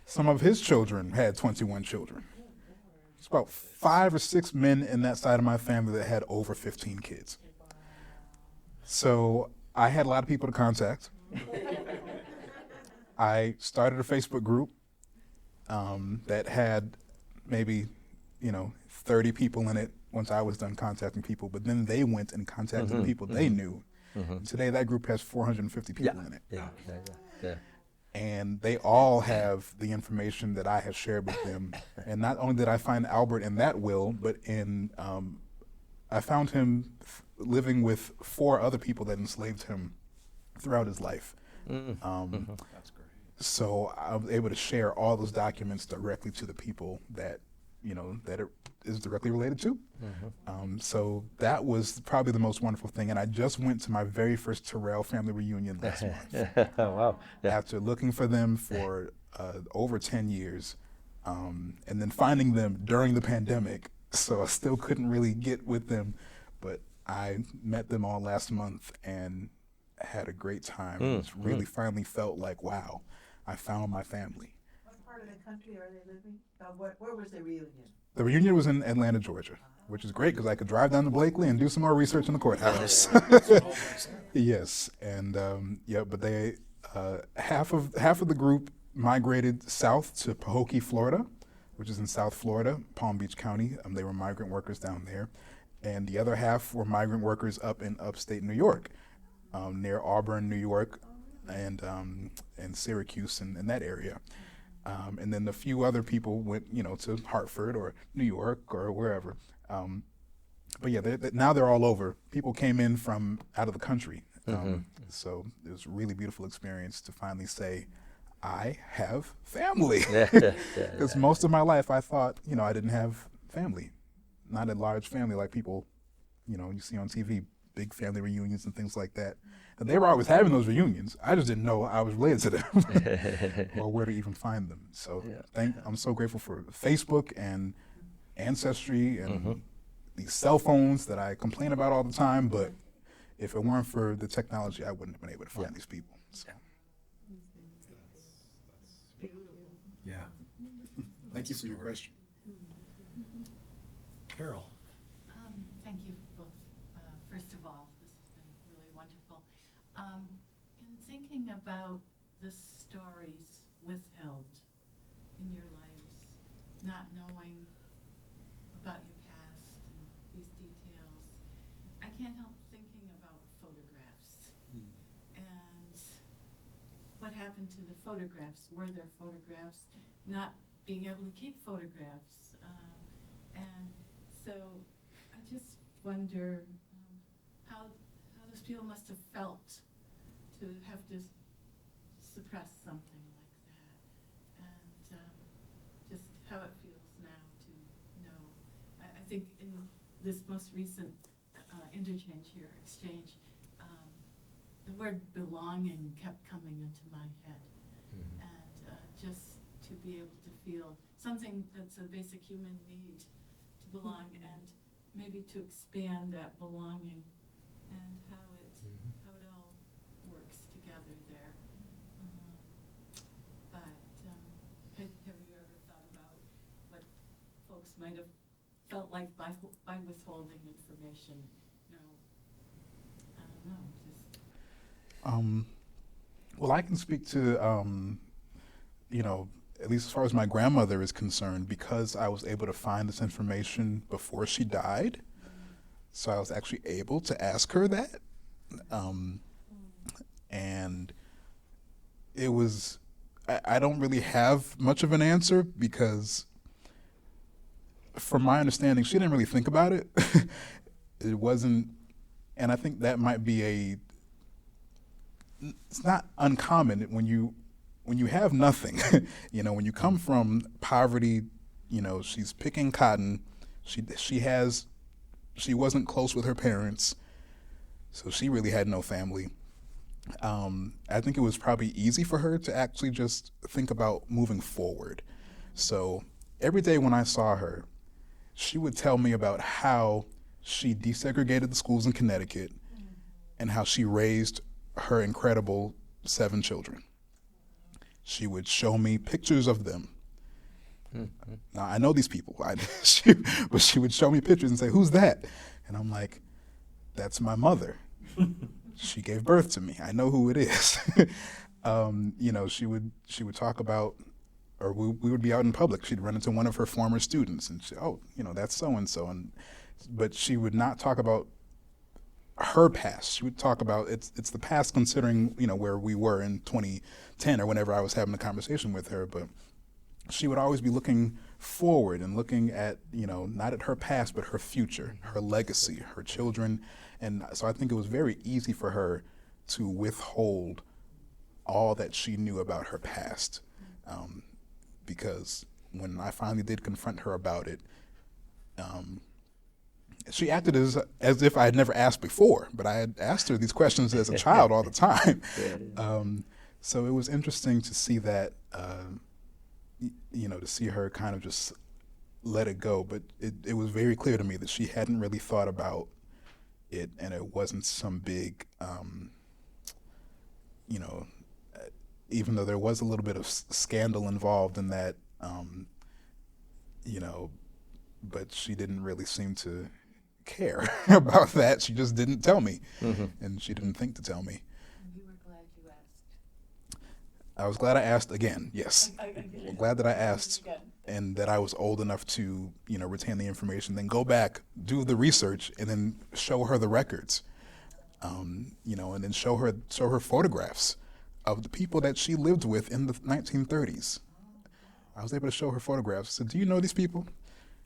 Some of his children had 21 children. It's about 5 or 6 men in that side of my family that had over 15 kids. So I had a lot of people to contact. I started a Facebook group that had maybe, 30 people in it once I was done contacting people, but then they went and contacted the people they knew. Today that group has 450 people in it. Yeah. And they all have the information that I have shared with them. And not only did I find Albert in that will, but I found him living with 4 other people that enslaved him throughout his life. That's great. So I was able to share all those documents directly to the people that, that it is directly related to. So that was probably the most wonderful thing. And I just went to my very first Terrell family reunion last month. Wow. Yeah. After looking for them for over 10 years, and then finding them during the pandemic. So I still couldn't really get with them, but I met them all last month and had a great time. It's really finally felt like, wow, I found my family. What part of the country are they living? Where was the reunion? The reunion was in Atlanta, Georgia, which is great because I could drive down to Blakely and do some more research in the courthouse. Yes, and but they half of the group migrated south to Pahokee, Florida, which is in South Florida, Palm Beach County. They were migrant workers down there, and the other half were migrant workers up in upstate New York, near Auburn, New York, and Syracuse and that area. And then a few other people went, to Hartford or New York or wherever. But yeah, now they're all over. People came in from out of the country. So it was a really beautiful experience to finally say, I have family. Because most of my life I thought, I didn't have family. Not a large family like people, you see on TV, big family reunions and things like that. And they were always having those reunions. I just didn't know I was related to them or where to even find them. So I'm so grateful for Facebook and Ancestry and these cell phones that I complain about all the time. But if it weren't for the technology, I wouldn't have been able to find these people. So. Yeah. Thank you for your question. Carol. Thank you both. First of all, this has been really wonderful. In thinking about the stories withheld in your lives, not knowing about your past and these details, I can't help thinking about photographs. And what happened to the photographs? Were there photographs? Not being able to keep photographs. And so I just wonder how those people must have felt to have to suppress something like that, and just how it feels now to know. I think in this most recent exchange, the word belonging kept coming into my head, and just to be able to feel something that's a basic human need to belong, and maybe to expand that belonging and how it all works together there. But have you ever thought about what folks might have felt like by withholding information? Well, I can speak to, at least as far as my grandmother is concerned, because I was able to find this information before she died. So I was actually able to ask her that. And it was, I don't really have much of an answer because from my understanding, she didn't really think about it. It wasn't, and I think that might be it's not uncommon when you have nothing, when you come from poverty, she's picking cotton, she wasn't close with her parents, so she really had no family. I think it was probably easy for her to actually just think about moving forward. So every day when I saw her, she would tell me about how she desegregated the schools in Connecticut and how she raised her incredible 7 children. She would show me pictures of them. Now, I know these people, but she would show me pictures and say, "Who's that?" And I'm like, "That's my mother. She gave birth to me. I know who it is." She would talk about, or we would be out in public. She'd run into one of her former students and say, "Oh, that's so-and-so." But she would not talk about her past. She would talk about it's the past considering, where we were in 2010 or whenever I was having a conversation with her. But she would always be looking forward and looking at, not at her past, but her future, her legacy, her children. And so I think it was very easy for her to withhold all that she knew about her past. Because when I finally did confront her about it, she acted as if I had never asked before, but I had asked her these questions as a child all the time. So it was interesting to see that, to see her kind of just let it go. But it was very clear to me that she hadn't really thought about it, and it wasn't some big, even though there was a little bit of scandal involved in that, but she didn't really seem to care about that. She just didn't tell me, and she didn't think to tell me. And you were glad you asked. I was glad I asked again, yes. I'm glad that I asked and that I was old enough to, retain the information, then go back, do the research, and then show her the records, and then show her photographs of the people that she lived with in the 1930s. I was able to show her photographs. I said, "Do you know these people?"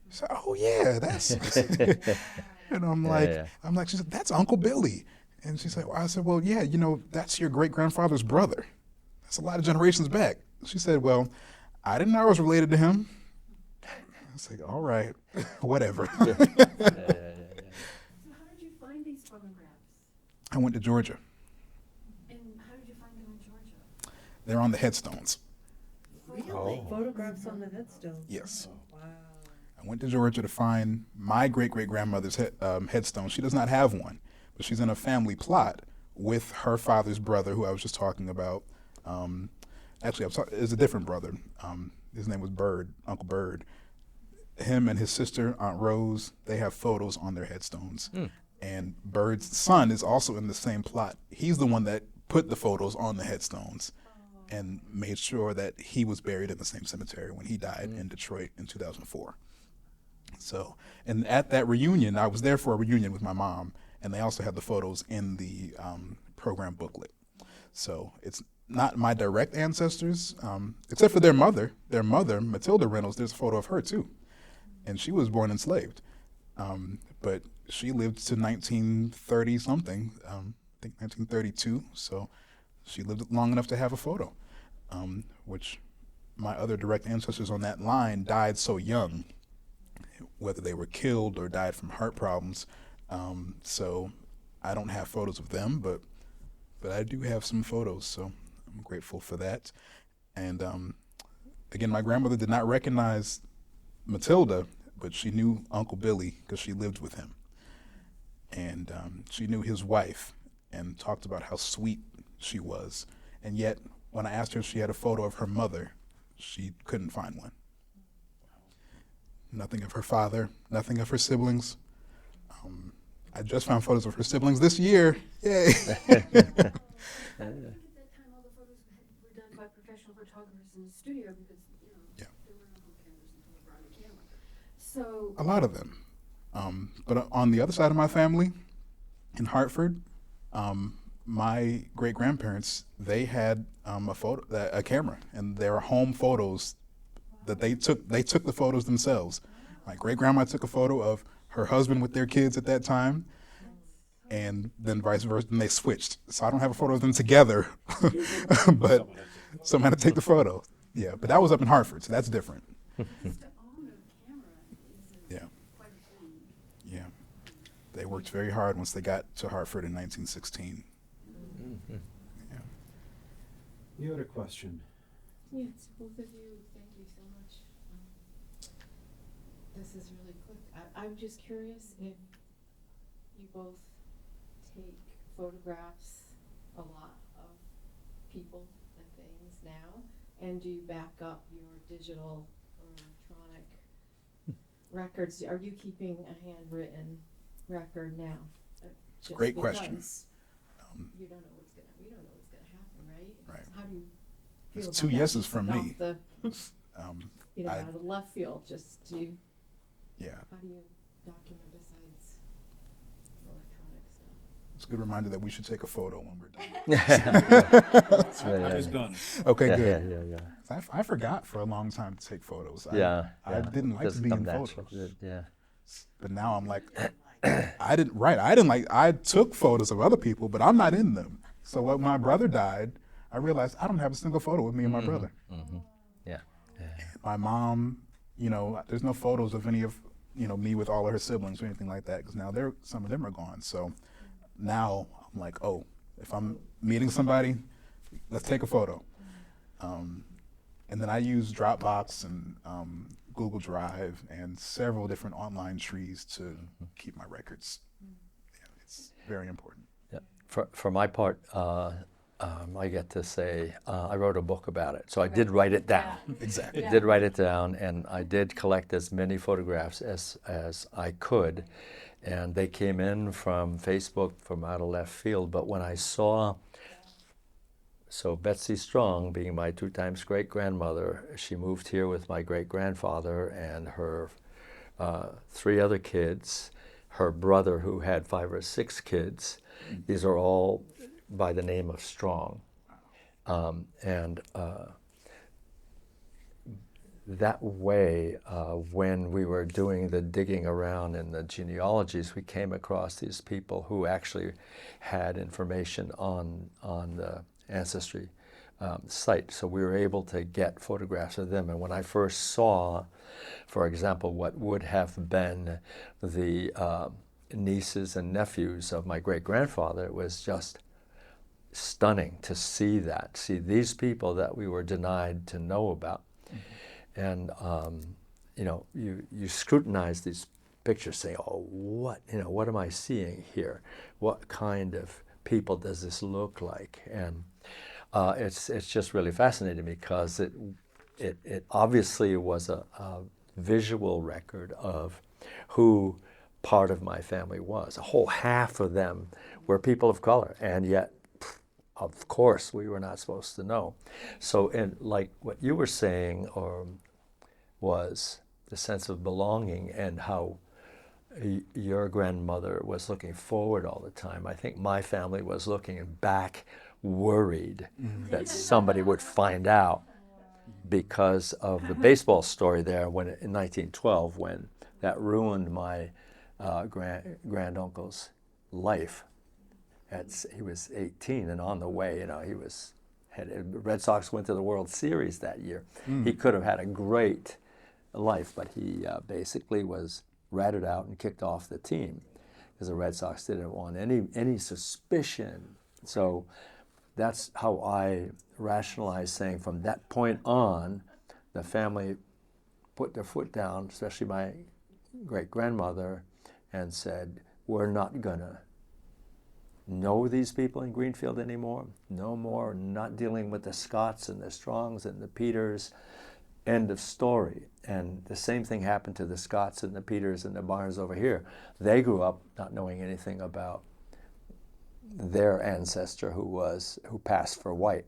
She said, "Oh yeah, that's." And I'm like, she said, "That's Uncle Billy." And she said, I said, "Well, yeah, that's your great grandfather's brother. That's a lot of generations back." She said, "Well, I didn't know I was related to him." I was like, "All right, whatever." So how did you find these photographs? I went to Georgia. And how did you find them in Georgia? They're on the headstones. Really? Oh. Photographs on the headstone. Yes. Wow. I went to Georgia to find my great-great-grandmother's headstone. She does not have one, but she's in a family plot with her father's brother, who I was just talking about. Actually, it's a different brother. His name was Bird, Uncle Bird. Him and his sister, Aunt Rose, they have photos on their headstones. And Bird's son is also in the same plot. He's the one that put the photos on the headstones and made sure that he was buried in the same cemetery when he died in Detroit in 2004. So, and at that reunion, I was there for a reunion with my mom, and they also had the photos in the program booklet. So it's not my direct ancestors, except for their mother, Matilda Reynolds. There's a photo of her too, and she was born enslaved, but she lived to 1930 something, I think 1932. So she lived long enough to have a photo, which my other direct ancestors on that line died so young, whether they were killed or died from heart problems. So I don't have photos of them, but I do have some photos, so I'm grateful for that. And again, my grandmother did not recognize Matilda, but she knew Uncle Billy because she lived with him. And she knew his wife and talked about how sweet she was. And yet, when I asked her if she had a photo of her mother, she couldn't find one. Nothing of her father, nothing of her siblings. I just found photos of her siblings this year. Yay! Yeah. I think at that time all the photos were done by professional photographers in the studio because, Yeah. there were no cameras until they brought a camera. So, A lot of them. But on the other side of my family, in Hartford, my great grandparents, they had a camera, and there are home photos that they took. They took the photos themselves. My great grandma took a photo of her husband with their kids at that time, and then vice versa. And they switched. So I don't have a photo of them together, but someone had to take the photo. Yeah, but that was up in Hartford, so that's different. just to own a camera is Yeah. quite a thing. Yeah, they worked very hard once they got to Hartford in 1916. Yeah. You had a question. Yes, both of you, thank you so much. This is really quick. I'm just curious if you both take photographs a lot of people and things now, and do you back up your digital or electronic records? Are you keeping a handwritten record now? Just Great question. because you don't know what's gonna, we don't know what's gonna happen, right? Right. How do you feel That's about two that? yeses Just from off me. the, Um, out of the left field, just do you, yeah, how do you document besides electronic stuff? it's a good reminder that we should take a photo when we're done. Yeah, I was done. Okay, yeah, good. yeah. I forgot for a long time to take photos. Yeah, I didn't like to Doesn't be come in natural. photos. Yeah. But now I'm like, I took photos of other people, but I'm not in them. So when my brother died, I realized I don't have a single photo with me and my brother. Yeah. My mom, there's no photos of any of, me with all of her siblings or anything like that, because now some of them are gone. So now I'm like, oh, if I'm meeting somebody, let's take a photo. And then I use Dropbox and Google Drive and several different online trees to keep my records. Yeah, it's very important. Yeah. For my part, I get to say I wrote a book about it, so I did write it down. Exactly. Did write it down, and I did collect as many photographs as I could, and they came in from Facebook from out of left field. But when I saw, so Betsy Strong, being my 2 times great grandmother, she moved here with my great grandfather and her 3 other kids, her brother who had 5 or 6 kids. These are all by the name of Strong. That way, when we were doing the digging around in the genealogies, we came across these people who actually had information on the ancestry site. So we were able to get photographs of them. And when I first saw, for example, what would have been the nieces and nephews of my great-grandfather, it was just stunning to see that, see these people that we were denied to know about. And you scrutinize these pictures, saying, "Oh, what am I seeing here? What kind of people does this look like?" And it's just really fascinating because it obviously was a visual record of who part of my family was. A whole half of them were people of color, and yet, of course, we were not supposed to know. So, like what you were saying, was the sense of belonging and how your grandmother was looking forward all the time. I think my family was looking back, worried that somebody would find out because of the baseball story there in 1912, when that ruined my granduncle's life. He was 18 and on the way. Red Sox went to the World Series that year. He could have had a great life, but he basically was ratted out and kicked off the team because the Red Sox didn't want any suspicion. So that's how I rationalized saying from that point on, the family put their foot down, especially my great-grandmother, and said, we're not gonna know these people in Greenfield anymore. No more, not dealing with the Scotts and the Strongs and the Peters. End of story. And the same thing happened to the Scotts and the Peters and the Barnes over here. They grew up not knowing anything about their ancestor who passed for white.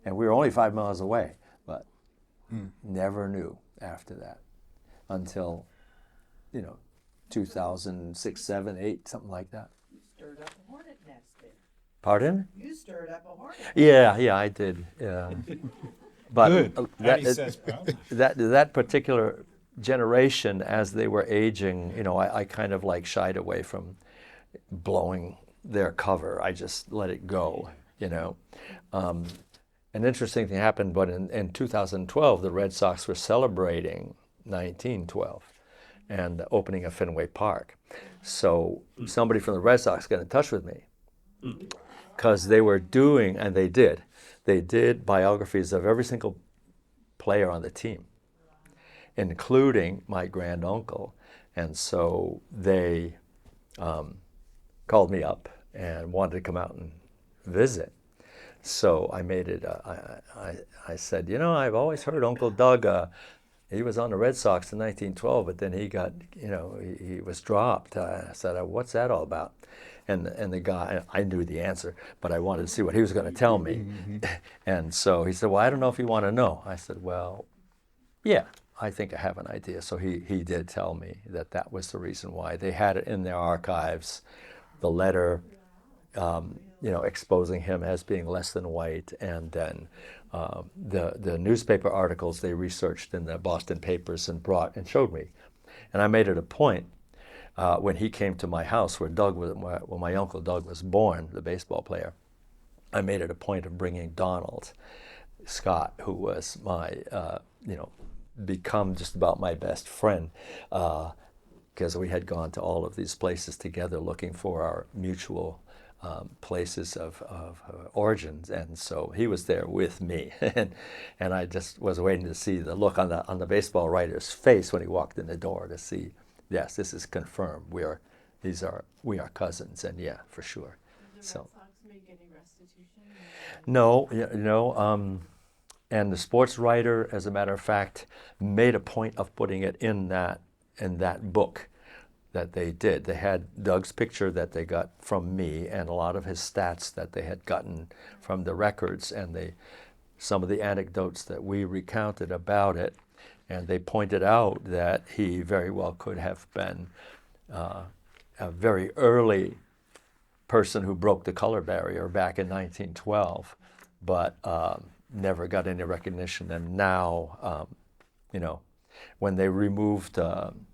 And we were only 5 miles away, but never knew after that until, 2006, 7, 8, something like that. You stirred up a hornet nest there. Pardon? You stirred up a hornet nest. Yeah, I did. Yeah. But Good. Patty says proudly. that particular generation, as they were aging, I kind of like shied away from blowing their cover. I just let it go, An interesting thing happened, but in 2012, the Red Sox were celebrating 1912 and the opening of Fenway Park. So somebody from the Red Sox got in touch with me because they were doing, and they did biographies of every single player on the team, including my granduncle. And so they called me up and wanted to come out and visit. So I made it, I said, I've always heard Uncle Doug, he was on the Red Sox in 1912, but then he got, he was dropped. I said, what's that all about? And the guy, I knew the answer, but I wanted to see what he was going to tell me. And so he said, well, I don't know if you want to know. I said, well, yeah, I think I have an idea. So he did tell me that was the reason why. They had it in their archives, the letter, exposing him as being less than white, and then the newspaper articles they researched in the Boston papers and brought and showed me. And I made it a point when he came to my house where my uncle Doug was born, the baseball player. I made it a point of bringing Donald Scott, who was my, become just about my best friend, because we had gone to all of these places together looking for our mutual places of origins, and so he was there with me, and I just was waiting to see the look on the baseball writer's face when he walked in the door to see, yes, this is confirmed. We are cousins, and yeah, for sure. Did the So Red Sox make any restitution? no, and the sports writer, as a matter of fact, made a point of putting it in that book that they did. They had Doug's picture that they got from me and a lot of his stats that they had gotten from the records, and some of the anecdotes that we recounted about it, and they pointed out that he very well could have been a very early person who broke the color barrier back in 1912, but never got any recognition. And now, when they removed Tom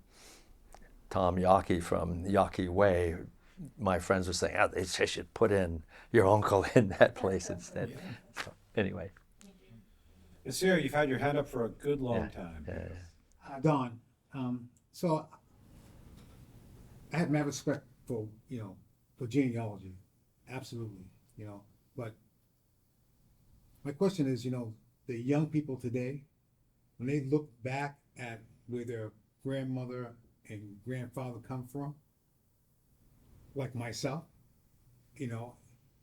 Yawkey from Yawkey Way, my friends were saying, they should put in your uncle in that place instead. So, anyway. Sarah, you've had your hand up for a good long time. Don, so I have mad respect for, for genealogy, absolutely, but my question is, the young people today, when they look back at where their grandmother and grandfather come from, like myself,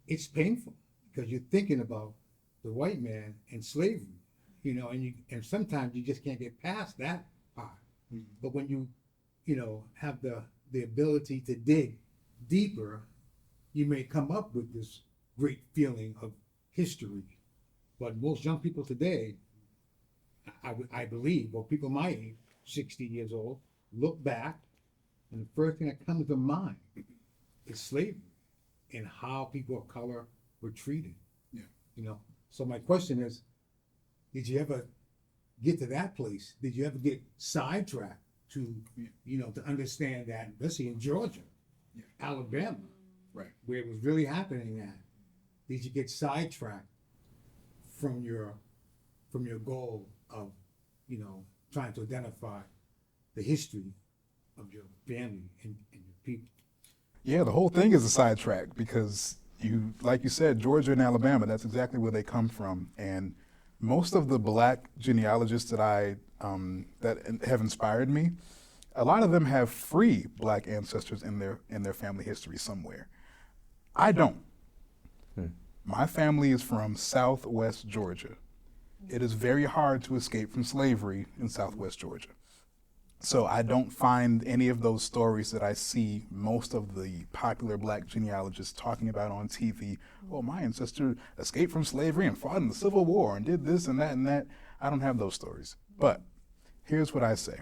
it's painful because you're thinking about the white man and slavery, and sometimes you just can't get past that part. But when you have the ability to dig deeper, you may come up with this great feeling of history. But most young people today, I believe, or people my age, 60 years old, look back, and the first thing that comes to mind is slavery and how people of color were treated. Yeah. So my question is, did you ever get to that place? Did you ever get sidetracked to, to understand that, let's say in Georgia, Alabama, right, where it was really happening at, did you get sidetracked from your goal of, trying to identify the history of your family and your people? Yeah, the whole thing is a sidetrack because like you said, Georgia and Alabama, that's exactly where they come from. And most of the black genealogists that that have inspired me, a lot of them have free black ancestors in their family history somewhere. I don't. My family is from Southwest Georgia. It is very hard to escape from slavery in Southwest Georgia. So I don't find any of those stories that I see most of the popular black genealogists talking about on TV. Oh, my ancestor escaped from slavery and fought in the Civil War and did this and that and that. I don't have those stories. But here's what I say.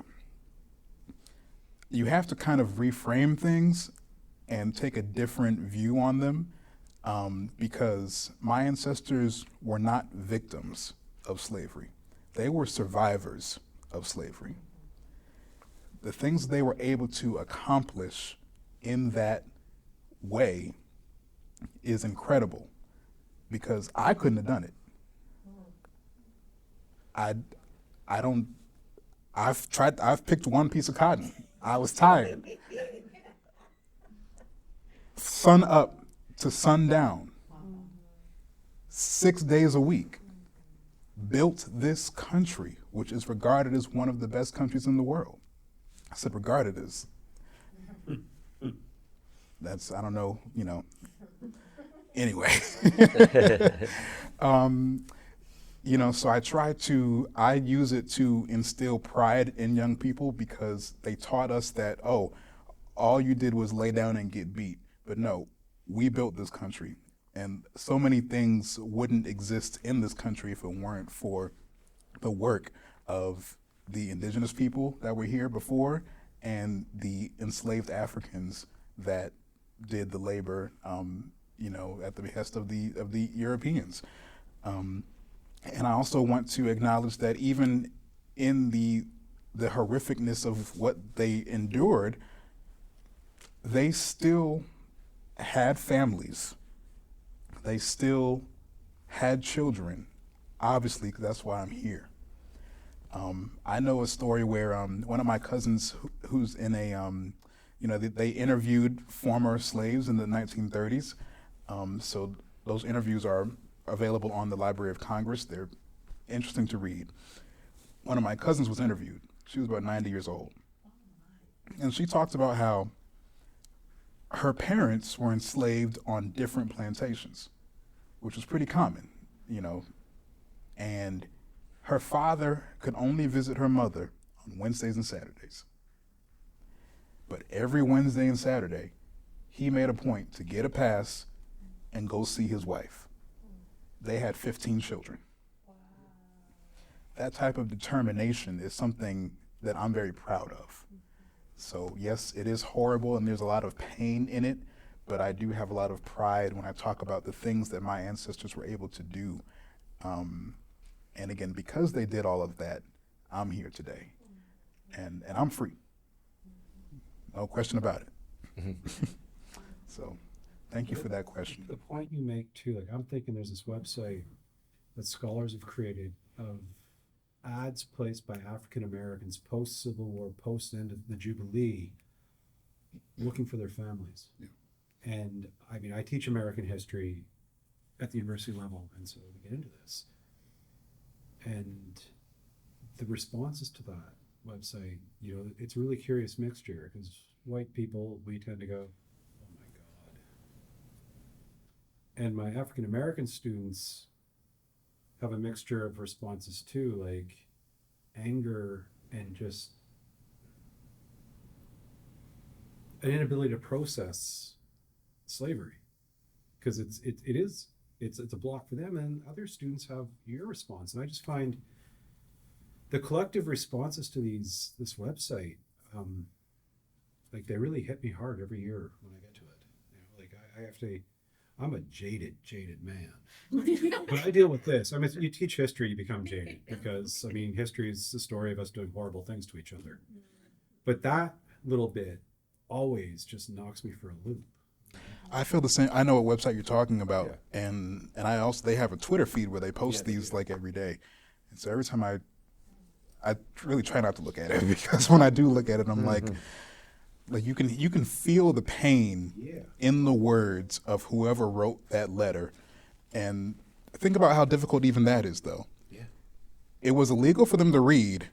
You have to kind of reframe things and take a different view on them, because my ancestors were not victims of slavery. They were survivors of slavery. The things they were able to accomplish in that way is incredible, because I couldn't have done it. I've picked one piece of cotton. I was tired. Sun up to sundown, 6 days a week, built this country, which is regarded as one of the best countries in the world. I said regarded as. That's, I don't know, Anyway. So I use it to instill pride in young people, because they taught us that, oh, all you did was lay down and get beat. But no, we built this country. And so many things wouldn't exist in this country if it weren't for the work of the indigenous people that were here before and the enslaved Africans that did the labor, at the behest of the Europeans. And I also want to acknowledge that even in the horrificness of what they endured, they still had families. They still had children, obviously, because that's why I'm here. I know a story where one of my cousins who's in they interviewed former slaves in the 1930s. So those interviews are available on the Library of Congress. They're interesting to read. One of my cousins was interviewed. She was about 90 years old. And she talked about how her parents were enslaved on different plantations, which was pretty common, and her father could only visit her mother on Wednesdays and Saturdays. But every Wednesday and Saturday, he made a point to get a pass and go see his wife. They had 15 children. Wow. That type of determination is something that I'm very proud of. So yes, it is horrible and there's a lot of pain in it, but I do have a lot of pride when I talk about the things that my ancestors were able to do. And again, because they did all of that, I'm here today. And I'm free. No question about it. So thank you for that question. The point you make too, I'm thinking there's this website that scholars have created of ads placed by African Americans post-Civil War, post-end of the Jubilee, looking for their families. Yeah. And I teach American history at the university level, and so we get into this. And the responses to that website, it's a really curious mixture, because white people, we tend to go, oh my God. And my African American students have a mixture of responses too, like anger and just an inability to process slavery, because it's a block for them, and other students have your response. And I just find the collective responses to this website, they really hit me hard every year when I get to it. I'm a jaded man. But I deal with this. You teach history, you become jaded, because history is the story of us doing horrible things to each other. But that little bit always just knocks me for a loop. I feel the same. I know what website you're talking about, Yeah. and they have a Twitter feed where they post these every day. And so every time I really try not to look at it, because when I do look at it, I'm like you can feel the pain in the words of whoever wrote that letter. And think about how difficult even that is, though. Yeah. It was illegal for them to read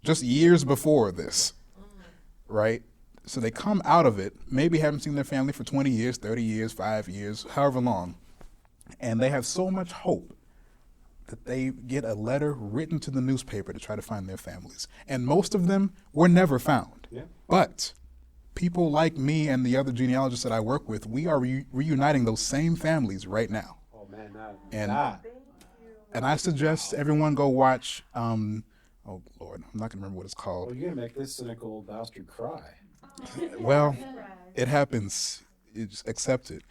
just years before this, right? So they come out of it, maybe haven't seen their family for 20 years, 30 years, 5 years, however long. And they have so much hope that they get a letter written to the newspaper to try to find their families. And most of them were never found. Yeah. But people like me and the other genealogists that I work with, we are reuniting those same families right now. Oh man, And I suggest everyone go watch, oh Lord, I'm not gonna remember what it's called. Well, you're gonna make this cynical bastard cry. Well, it happens. You just accept it.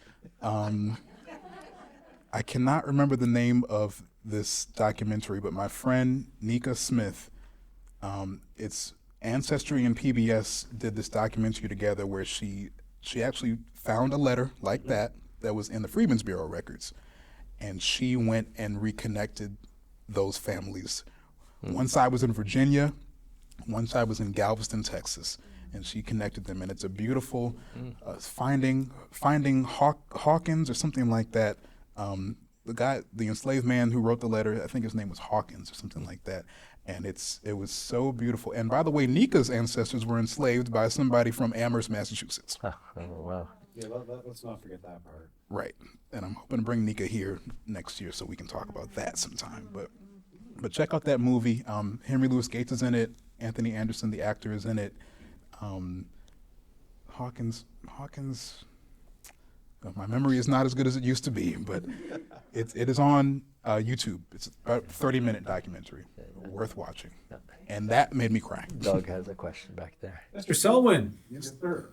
I cannot remember the name of this documentary, but my friend Nika Smith, it's Ancestry and PBS did this documentary together where she actually found a letter like that was in the Freedmen's Bureau records, and she went and reconnected those families. One side was in Virginia, one side was in Galveston, Texas, and she connected them. And it's a beautiful finding Hawkins or something like that. The enslaved man who wrote the letter, I think his name was Hawkins or something like that. And it was so beautiful. And by the way, Nika's ancestors were enslaved by somebody from Amherst, Massachusetts. Oh, wow. Yeah, let's not forget that part. Right. And I'm hoping to bring Nika here next year so we can talk about that sometime. But check out that movie. Henry Louis Gates is in it. Anthony Anderson, the actor, is in it. Hawkins. My memory is not as good as it used to be, but it is on YouTube. It's about a 30-minute documentary, worth watching. And that made me cry. Doug has a question back there. Mr. Selwyn. Yes, sir.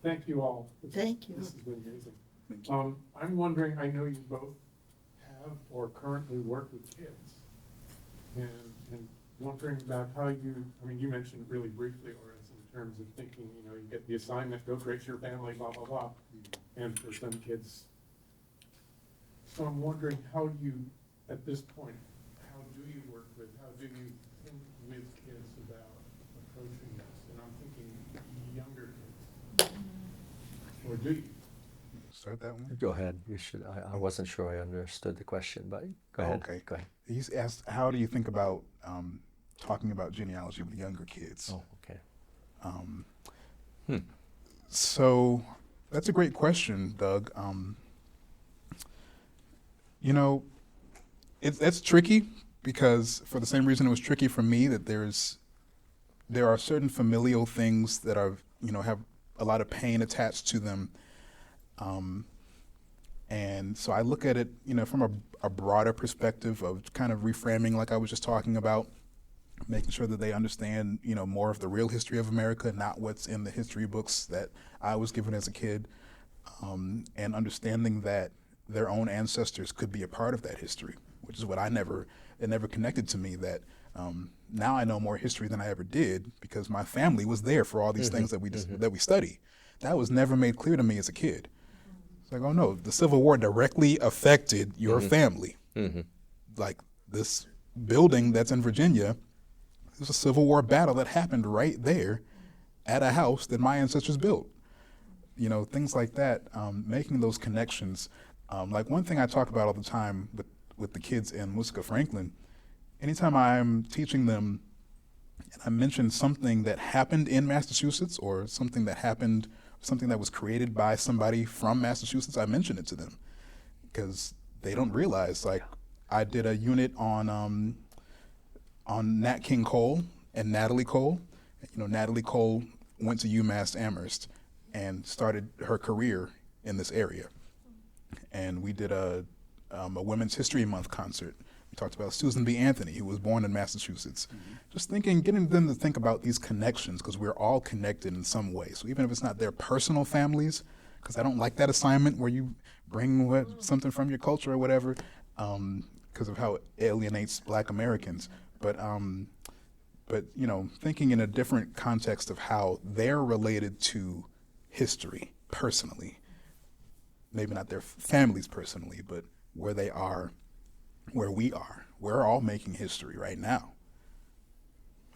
Thank you all. Thank you. This has been amazing. I'm wondering, I know you both have or currently work with kids. And wondering about how you mentioned really briefly, Orice, in terms of thinking, you get the assignment, go create your family, blah, blah, blah. And for some kids. So I'm wondering how you, at this point, how do you think with kids about approaching this? And I'm thinking younger kids. Or do you? Start that one? Go ahead. You should. I wasn't sure I understood the question, but go ahead. Okay. Go ahead. He's asked, how do you think about talking about genealogy with younger kids? Oh, okay. So that's a great question, Doug. It's tricky because for the same reason it was tricky for me, that there are certain familial things that are, have a lot of pain attached to them. And so I look at it, from a broader perspective of kind of reframing, like I was just talking about, making sure that they understand, more of the real history of America, not what's in the history books that I was given as a kid, and understanding that their own ancestors could be a part of that history, which is what it never connected to me that now I know more history than I ever did because my family was there for all these things that we study. That was never made clear to me as a kid. It's like, oh no, the Civil War directly affected your family. Like this building that's in Virginia, there's a Civil War battle that happened right there at a house that my ancestors built. Things like that, making those connections. Like one thing I talk about all the time with the kids in Musica Franklin, anytime I'm teaching them and I mention something that happened in Massachusetts or something that was created by somebody from Massachusetts, I mention it to them because they don't realize, like I did a unit on Nat King Cole and Natalie Cole. Natalie Cole went to UMass Amherst and started her career in this area. And we did a Women's History Month concert. We talked about Susan B. Anthony, who was born in Massachusetts. Just getting them to think about these connections, because we're all connected in some way. So even if it's not their personal families, because I don't like that assignment where you bring something from your culture or whatever, because of how it alienates Black Americans. But thinking in a different context of how they're related to history personally, maybe not their families personally, but where they are, where we are. We're all making history right now.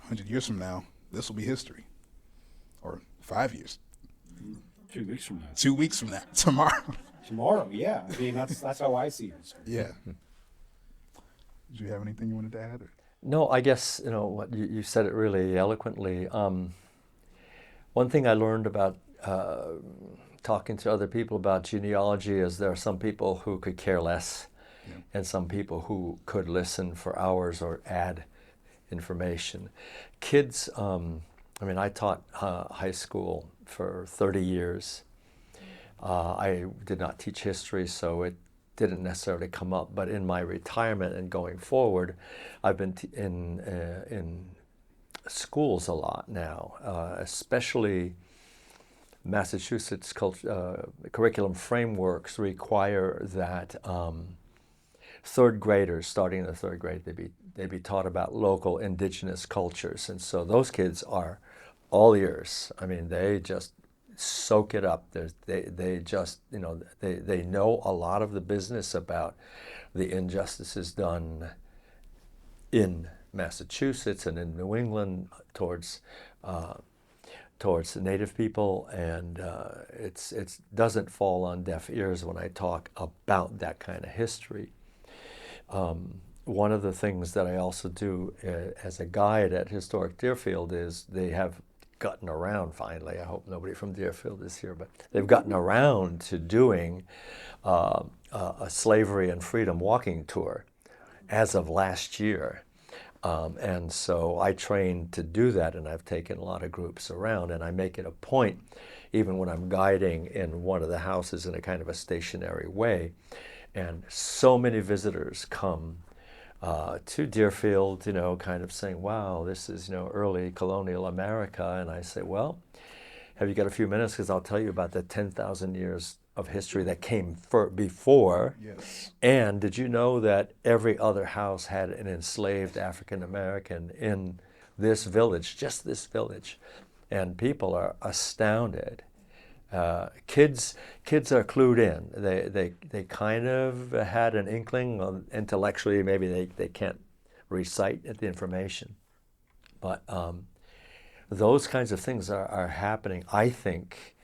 100 years from now, this will be history. Or 5 years. 2 weeks from now. 2 weeks from now, tomorrow. Tomorrow, yeah. I mean, that's how I see it. Yeah. Did you have anything you wanted to add? Or? No, I guess, what you said it really eloquently. One thing I learned about talking to other people about genealogy is there are some people who could care less. and some people who could listen for hours or add information. Kids, I mean, I taught high school for 30 years. I did not teach history, so it didn't necessarily come up. But in my retirement and going forward, I've been in schools a lot now, especially Massachusetts curriculum frameworks require that third graders, starting in the third grade, they be taught about local indigenous cultures. And so those kids are all ears. I mean, they just soak it up. They just, you know, they know a lot of the business about the injustices done in Massachusetts and in New England towards the Native people, and it doesn't fall on deaf ears when I talk about that kind of history. One of the things that I also do as a guide at Historic Deerfield is they have gotten around finally, I hope nobody from Deerfield is here, but they've gotten around to doing a slavery and freedom walking tour as of last year. And so I trained to do that, and I've taken a lot of groups around, and I make it a point, even when I'm guiding in one of the houses in a kind of a stationary way, and so many visitors come to Deerfield, you know, kind of saying, wow, this is, you know, early colonial America. And I say, well, have you got a few minutes? Because I'll tell you about the 10,000 years of history that came before. Yes. And did you know that every other house had an enslaved African American in this village, just this village? And people are astounded. Kids are clued in. They kind of had an inkling intellectually. Maybe they can't recite the information, but those kinds of things are happening. I think,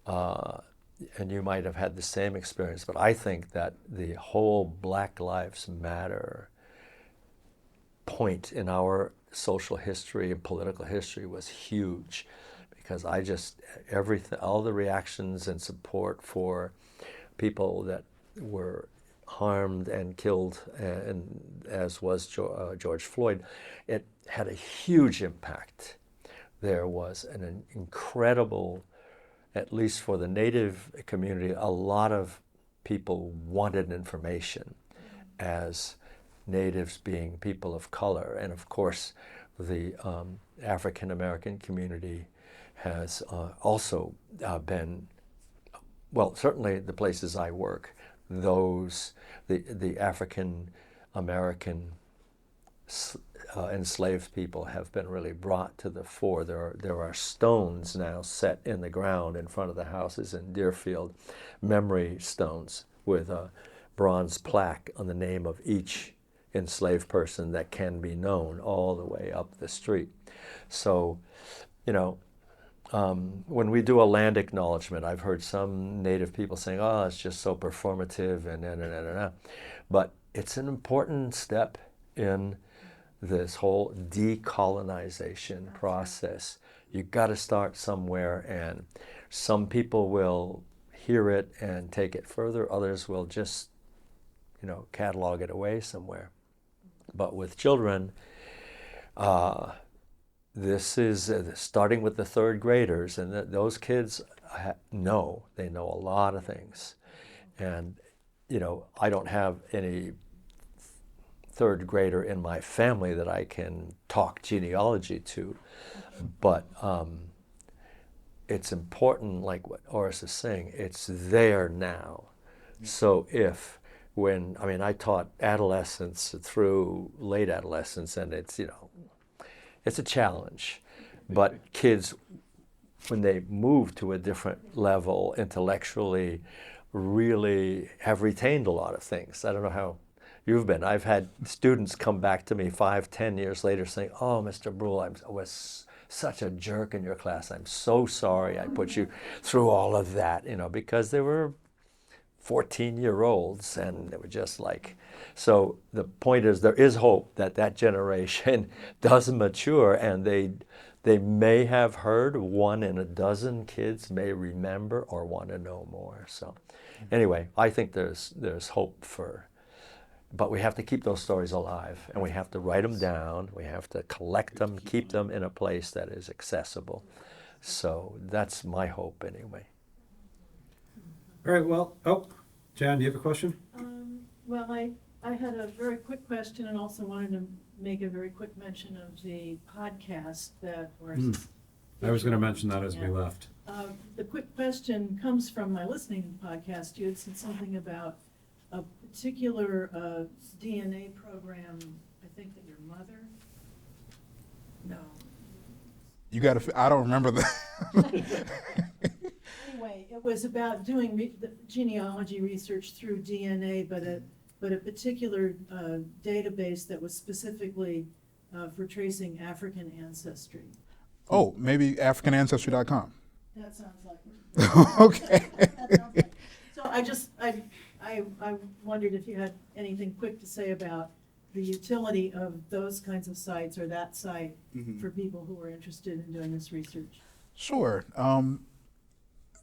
and you might have had the same experience, but I think that the whole Black Lives Matter point in our social history and political history was huge. Because all the reactions and support for people that were harmed and killed, and as was George Floyd, it had a huge impact. There was an incredible, at least for the Native community, a lot of people wanted information as Natives being people of color. And of course, the African American community has also been, well, certainly the places I work, the African American enslaved people have been really brought to the fore. There are stones now set in the ground in front of the houses in Deerfield, memory stones with a bronze plaque on the name of each enslaved person that can be known all the way up the street. So, you know, when we do a land acknowledgement, I've heard some Native people saying, oh, it's just so performative and. But it's an important step in this whole decolonization process. You've got to start somewhere, and some people will hear it and take it further. Others will just, you know, catalog it away somewhere. But with children, this is starting with the third graders, and those kids know a lot of things. And, you know, I don't have any third grader in my family that I can talk genealogy to, but it's important, like what Orice is saying, it's there now. So I taught adolescence through late adolescence, and it's, you know, it's a challenge, but kids, when they move to a different level intellectually, really have retained a lot of things. I don't know how you've been. I've had students come back to me 5-10 years later saying, oh, Mr. Brule, I was such a jerk in your class. I'm so sorry I put you through all of that, you know, because they were 14-year-olds, and they were just like, so the point is there is hope that generation does mature, and they may have heard, 1 in a dozen kids may remember or want to know more. So anyway, I think there's hope for But we have to keep those stories alive, and we have to write them down. We have to collect them, keep them in a place that is accessible. So that's my hope anyway. All right, well, Jan, do you have a question? Well, I had a very quick question and also wanted to make a very quick mention of the podcast that Orice. I was going to mention that as we Yeah. left. The quick question comes from my listening to the podcast. You had said something about a particular DNA program, I think that your mother? No. You got to, I don't remember that. Anyway, it was about doing the genealogy research through DNA, but a particular database that was specifically for tracing African ancestry. Oh, maybe AfricanAncestry.com. That sounds like it. Okay. That sounds like it. So I wondered if you had anything quick to say about the utility of those kinds of sites or that site for people who are interested in doing this research. Sure.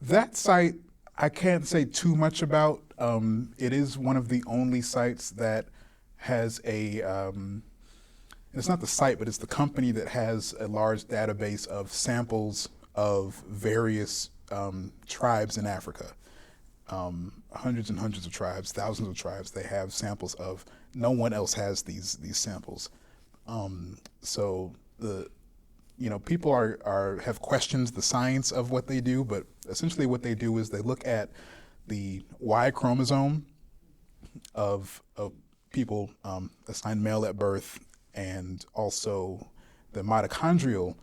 That site, I can't say too much about. It is one of the only sites that has it's not the site, but it's the company that has a large database of samples of various tribes in Africa. Hundreds and hundreds of tribes, thousands of tribes. They have samples of. No one else has these samples. So people have questioned the science of what they do, but essentially what they do is they look at the Y chromosome of people assigned male at birth, and also the mitochondrial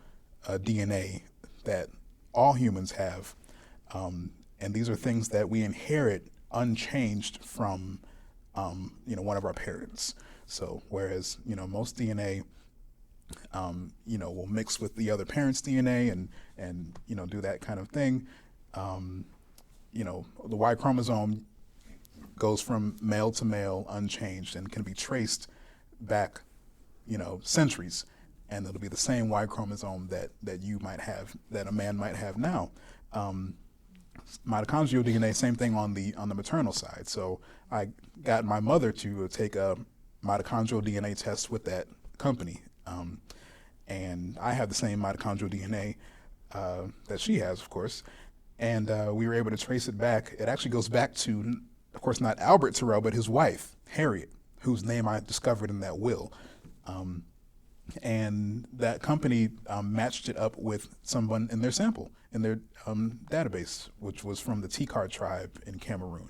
DNA that all humans have. And these are things that we inherit unchanged from one of our parents. So whereas most DNA will mix with the other parent's DNA and do that kind of thing. The Y chromosome goes from male to male unchanged and can be traced back centuries, and it'll be the same Y chromosome that you might have, that a man might have now. Mitochondrial DNA, same thing on the maternal side. So I got my mother to take a mitochondrial DNA test with that company, and I have the same mitochondrial DNA that she has, of course, and we were able to trace it back. It actually goes back to, of course, not Albert Terrell, but his wife, Harriet, whose name I discovered in that will. And that company matched it up with someone in their sample, in their database, which was from the Tikar tribe in Cameroon.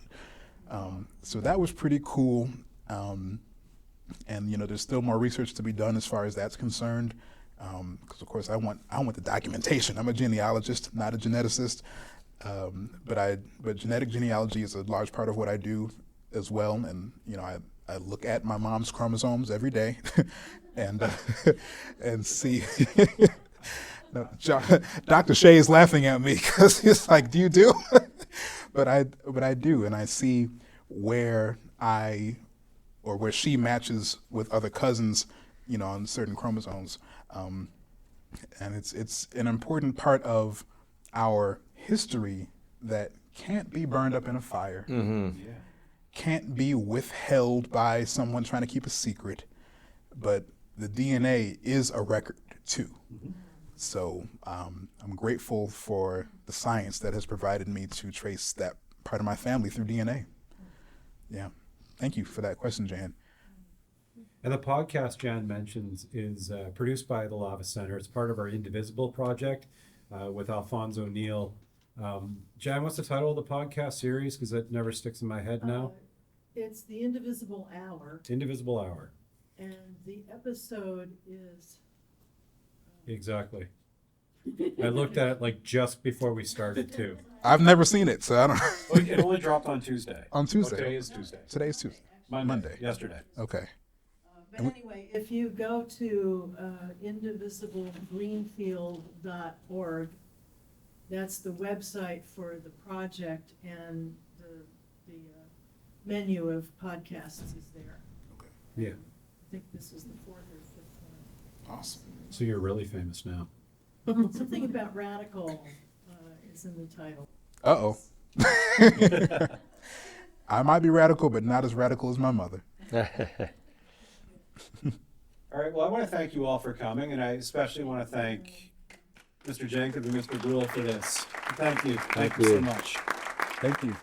So that was pretty cool. And there's still more research to be done as far as that's concerned. Because of course I want the documentation. I'm a genealogist, not a geneticist. But genetic genealogy is a large part of what I do as well. And I look at my mom's chromosomes every day, and see. No, Dr. Shea is laughing at me because he's like, "Do you do?" but I do, and I see where where she matches with other cousins, on certain chromosomes, and it's an important part of our history that can't be burned up in a fire. Mm-hmm. Yeah. Can't be withheld by someone trying to keep a secret, but the DNA is a record too. Mm-hmm. So I'm grateful for the science that has provided me to trace that part of my family through DNA. Yeah. Thank you for that question, Jan. And the podcast Jan mentions is produced by the Lava Center. It's part of our Indivisible project with Alfonso Neal. Jan, what's the title of the podcast series? Because it never sticks in my head now. It's the Indivisible Hour. Indivisible Hour. And the episode is... Exactly. I looked at it just before we started too. I've never seen it, so I don't. Well, it only dropped on Tuesday. On Tuesday. Today is Tuesday. Today is Tuesday. Monday. Yesterday. Okay. But anyway, if you go to indivisiblegreenfield.org, that's the website for the project, and the menu of podcasts is there. Okay. Yeah. I think this is the 4th or 5th one. Awesome. So you're really famous now. Something about radical is in the title. Uh-oh. I might be radical, but not as radical as my mother. All right, well, I want to thank you all for coming, and I especially want to thank Mr. Jenkins and Mr. Brule for this. Thank you. Thank you so much. Thank you.